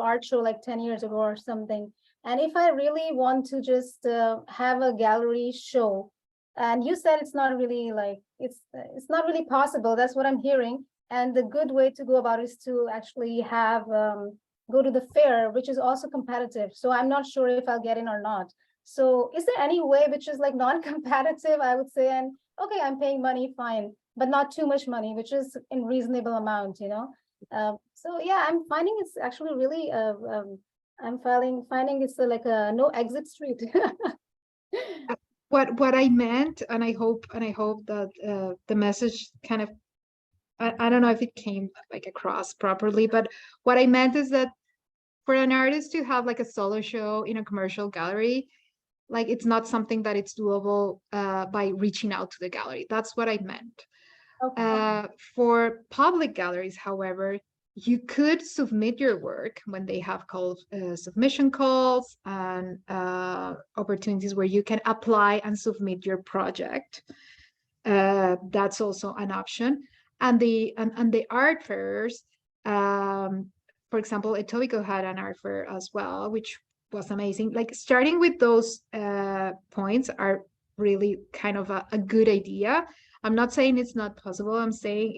art show like 10 years ago or something. And if I really want to just have a gallery show, and you said it's not really like, it's not really possible. That's what I'm hearing. And the good way to go about it is to actually have, go to the fair, which is also competitive. So I'm not sure if I'll get in or not. So is there any way which is like non-competitive, I would say, and okay, I'm paying money, fine, but not too much money, which is in reasonable amount, So yeah, I'm finding it's actually really, I'm finding it's like a no exit street. What I meant, and I hope that the message kind of, I don't know if it came like across properly, but what I meant is that for an artist to have like a solo show in a commercial gallery, like it's not something that it's doable by reaching out to the gallery. That's what I meant. Okay. For public galleries, however, you could submit your work when they have called submission calls and opportunities where you can apply and submit your project. That's also an option. And the art fairs, for example, Etobicoke had an art fair as well, which was amazing. Like starting with those points are really kind of a good idea. I'm not saying it's not possible. I'm saying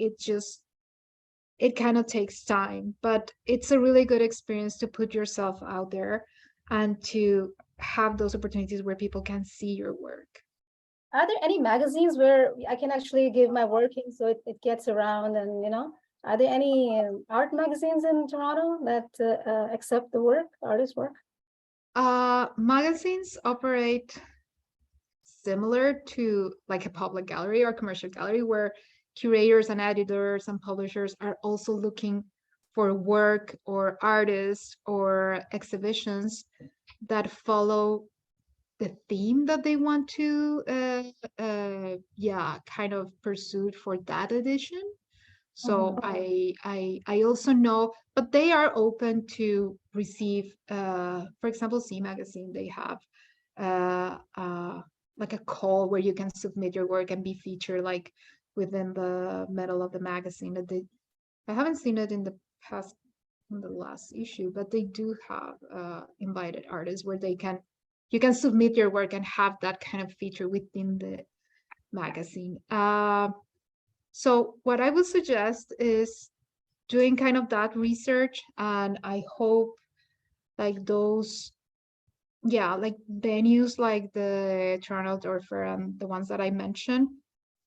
it kind of takes time, but it's a really good experience to put yourself out there and to have those opportunities where people can see your work. Are there any magazines where I can actually give my work in so it gets around and, are there any art magazines in Toronto that accept the work, artist work? Magazines operate similar to like a public gallery or commercial gallery, where curators and editors and publishers are also looking for work or artists or exhibitions that follow the theme that they want to kind of pursue for that edition. So I also know, but they are open to receive, for example, C Magazine, they have like a call where you can submit your work and be featured like within the middle of the magazine. I haven't seen it in the past, in the last issue, but they do have invited artists where you can submit your work and have that kind of feature within the magazine. So what I would suggest is doing kind of that research, and I hope like those, like venues like the Toronto Outdoor Fair and the ones that I mentioned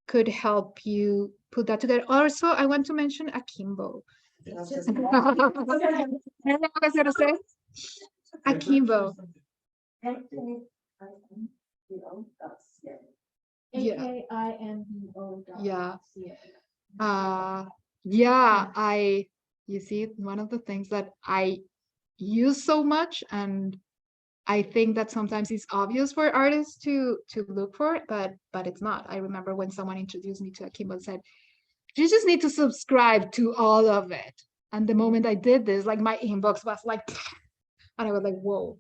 could help you put that together. Also, I want to mention Akimbo. Akimbo. Yeah. AKIMBO. Yeah. You see, one of the things that I use so much, and I think that sometimes it's obvious for artists to look for it, but it's not. I remember when someone introduced me to Akimbo and said, you just need to subscribe to all of it. And the moment I did this, like my inbox was like, and I was like, whoa.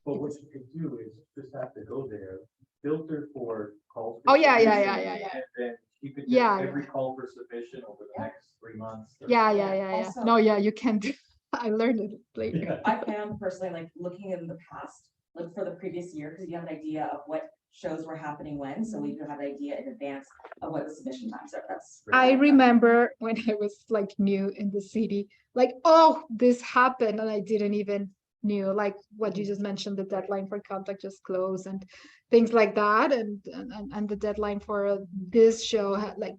But what you could do is just have to go there, filter for calls. Oh, yeah. And then you could Yeah, get every call for submission over the next 3 months. or- Yeah. Also- No, yeah, you can do. I learned it later. Yeah. I found personally, like looking in the past, look for the previous year, because you have an idea of what shows were happening when, so we could have an idea in advance of what the submission times are. That's really I helpful. remember when I was like new in the city, like, oh, this happened, and I didn't even knew, like what you just mentioned, the deadline for contact just closed and things like that, and the deadline for this show had like,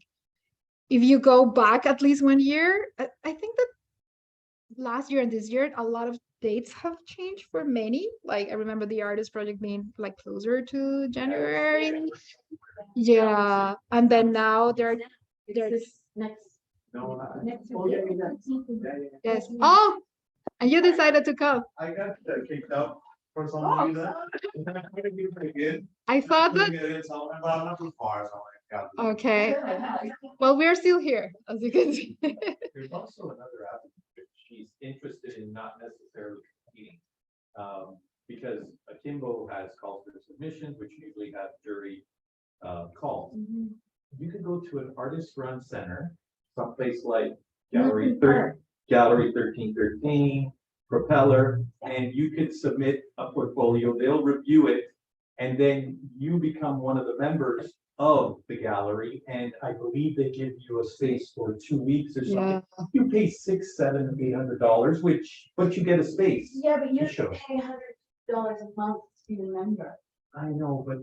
if you go back at least 1 year, I think that last year and this year, a lot of dates have changed for many. Like I remember the artist project being like closer to January. Yeah, and then now they're This next. No, next oh, yeah, week. yes. Oh, and you decided to come. I got kicked out for some Oh. reason. Again. I thought that. I'm not too far, so I got. Okay, well, we're still here, as you can see. There's also another avenue, if she's interested in not necessarily competing. Because Akimbo has calls for submissions, which usually have jury calls. You could go to an artist-run center, someplace like Gallery 1313, Propeller, and you could submit a portfolio, they'll review it, and then you become one of the members of the gallery, and I believe they give you a space for 2 weeks or Yeah, something. You pay $600, $700, $800, but you get a space. Yeah, but you to have show. to pay $100 a month to be a member. I know, but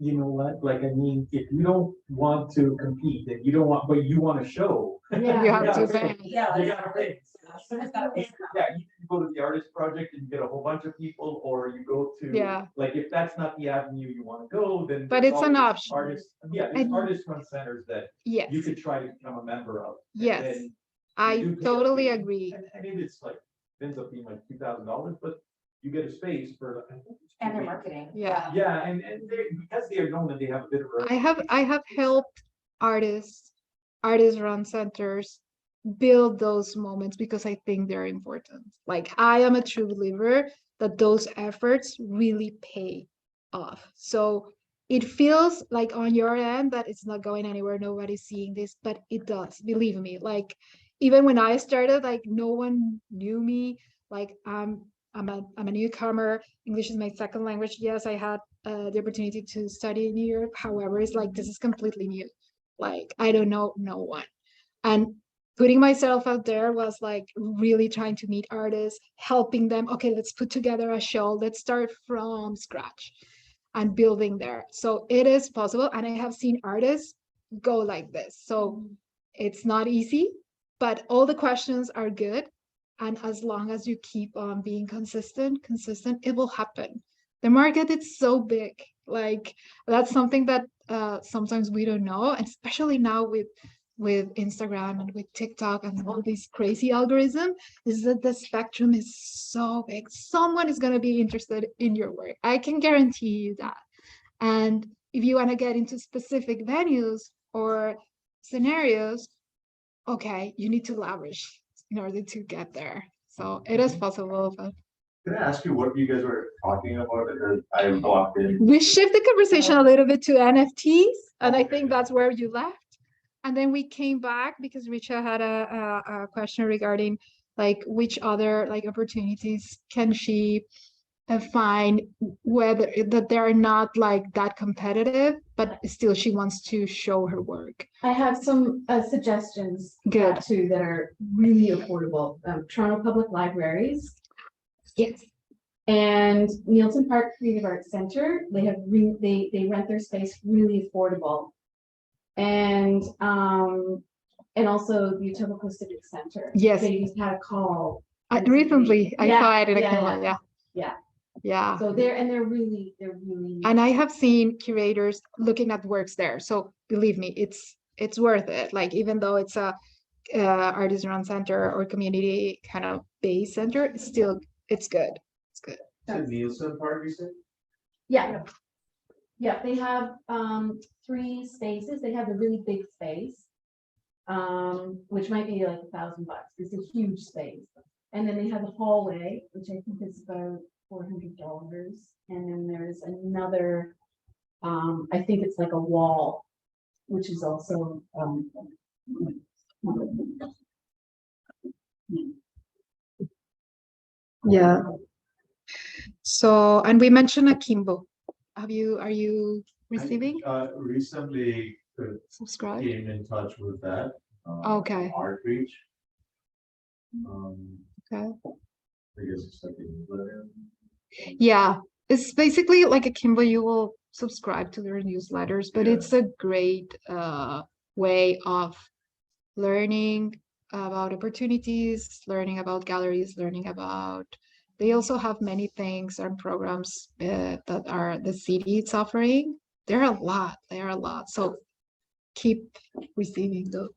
you know what? Like, I mean, if you don't want to compete, and you don't want, but you want to show. Yeah. you have Yeah, to so- pay. Yeah. You like- gotta pay. Yeah, you can go to the artist project and you get a whole bunch of people, or you go to. Yeah. Like, if that's not the avenue you want to go, then. But there's it's an always option. Artists, yeah, there's And- artist run centers that Yes, you could try to become a member of. and Yes, then you I do pay a totally fee, agree. And maybe it's like, ends up being like $2,000, but you get a space for. I think it's 2 And their weeks. marketing. Yeah. Yeah, and they, because they are known that they have a bit of. a I have helped artists run centers build those moments because I think they're important. Like I am a true believer that those efforts really pay off. So it feels like on your end that it's not going anywhere, nobody's seeing this, but it does, believe me. Like even when I started, like no one knew me. Like I'm a newcomer. English is my second language. Yes, I had the opportunity to study in Europe. However, it's like this is completely new. Like I don't know no one. And putting myself out there was like really trying to meet artists, helping them. Okay, let's put together a show. Let's start from scratch and building there. So it is possible. And I have seen artists go like this. So it's not easy, but all the questions are good. And as long as you keep on being consistent, it will happen. The market is so big. Like that's something that sometimes we don't know, and especially now with Instagram and with TikTok and all these crazy algorithm, is that the spectrum is so big. Someone is going to be interested in your work. I can guarantee you that. And if you want to get into specific venues or scenarios, okay, you need to leverage in order to get there. So it is possible, but Can I ask you what you guys were talking about? Because I walked in. we shift the conversation a little bit to NFTs, and I Okay. think that's where you left. And then we came back because Richa had a question regarding like which other like opportunities can she find, whether that they're not like that competitive, but still she wants to show her work. I have some Good. suggestions too that are really affordable. Toronto Public Libraries Yes. and Nielsen Park Creative Arts Center. They have they rent their space really affordable. And also the Etobicoke Civic Center. Yes. They just had a call. Recently I Yeah, saw it in a yeah, camera. yeah. Yeah. Yeah. Yeah. So they're really. And I have seen curators looking at works there. So believe me, it's worth it. Like even though it's a artisan center or community kind of base center, it's still it's good. It's good. Nielsen Park, you said? Yeah. Yeah, they have 3 spaces. They have a really big space. Which might be like $1,000. It's a huge space. And then they have a hallway, which I think is about $400. And then there's another, I think it's like a wall, which is also Yeah. So, and we mentioned Akimbo. Are you receiving Recently subscribe? came in touch with that. Okay. Artreach. Okay. I guess it's like a newsletter. Yeah, it's basically like Akimbo, you will subscribe to their newsletters, but Yeah. it's a great way of learning about opportunities, learning about galleries, learning about, they also have many things and programs that are the city is offering. There are a lot, so keep receiving those.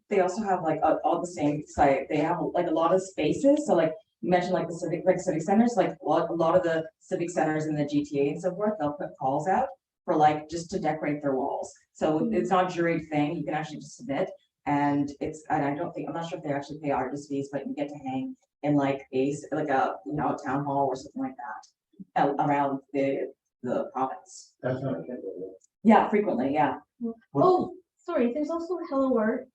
They also have like all the same site, they have like a lot of spaces, so like you mentioned like the civic centers, like a lot of the civic centers in the GTA and so forth, they'll put calls out for like just to decorate their walls. So it's not a juried thing, you can actually just submit, and I don't think, I'm not sure if they actually pay artist fees, but you get to hang in like a town hall or something like that around the province. That's not. Yeah, frequently, yeah. Oh, sorry, there's also Hello Art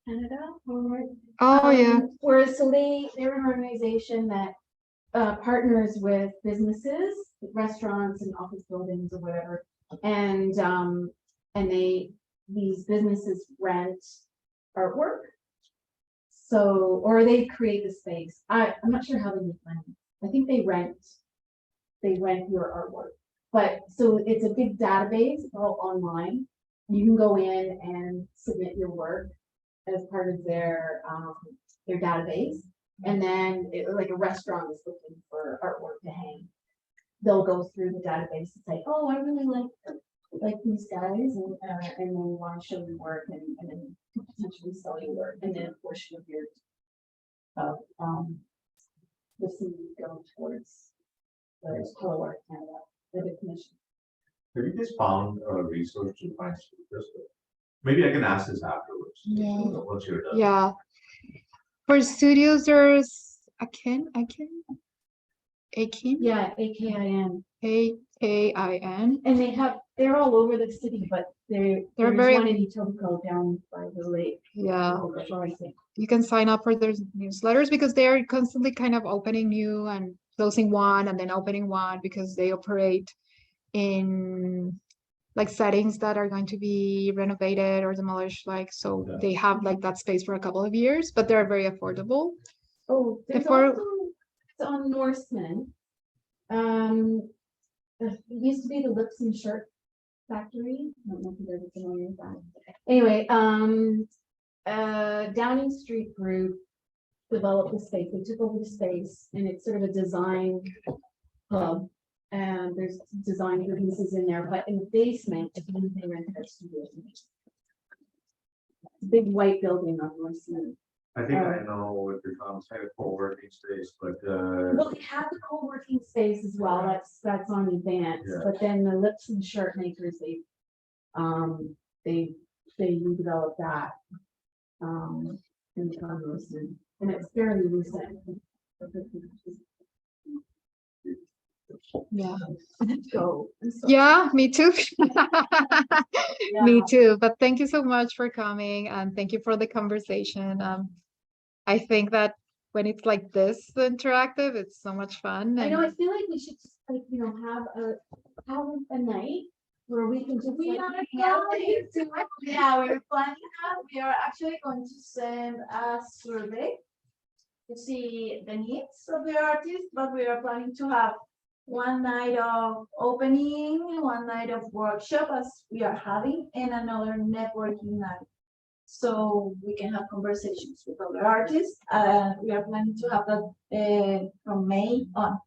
Canada. Hello Art. Oh, yeah. Whereas, so they're an organization that partners with businesses, restaurants and office buildings or whatever. And these businesses rent artwork. So, or they create the space. I'm not sure how they make money. I think they rent your artwork. But so it's a big database, it's all online. You can go in and submit your work as part of their database. And then like a restaurant is looking for artwork to hang. They'll go through the database and say, oh, I really like these guys, and they want to show your work and then potentially sell your work. And then a portion of your the fee go towards the Hello Art Canada, the commission. Have you guys found a resource to find speakers? Maybe I can ask this afterwards. Yeah. Once you're done. Yeah. For studios, there's Akin. Yeah, AKIN. AKIN. And they're all over the city, but there's very- one in Etobicoke down by the lake. Yeah. Shore, I think. You can sign up for their newsletters because they're constantly kind of opening new and closing one and then opening one because they operate in like settings that are going to be renovated or demolished, like, so Yeah. they have like that space for a couple of years, but they're very affordable. Oh, there's Before- also, it's on Norseman. It used to be the Lips and Shirt Factory. I don't know if you've ever familiar with that. Anyway, Downing Street Group developed the space. They took over the space, and it's sort of a design hub. And there's design businesses in there, but in the basement, they rent their studios. Big white building on Norseman. I think I know what you're talking about, co-working space, but Well, they have the co-working space as well, that's on Advance, Yeah. but then the Lips and Shirt Makers, they redeveloped that. In the Norseman, and it's fairly recent. Yeah. So. Yeah, me too. Me Yeah. too. But thank you so much for coming and thank you for the conversation. I think that when it's like this interactive, it's so much fun. I know, and- I feel like we should just like, have a night where we can just. We like, are hang out. going to, yeah, we're planning that. We are actually going to send a survey to see the needs of the artists, but we are planning to have one night of opening, one night of workshop as we are having, and another networking night. So we can have conversations with other artists. We are planning to have that from May on.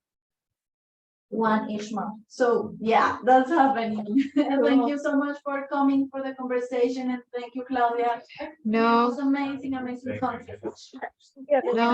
One each month. So yeah, that's happening. And thank you so much for coming for the conversation, and thank you, Claudia. No. It was amazing Thank you. conference. No,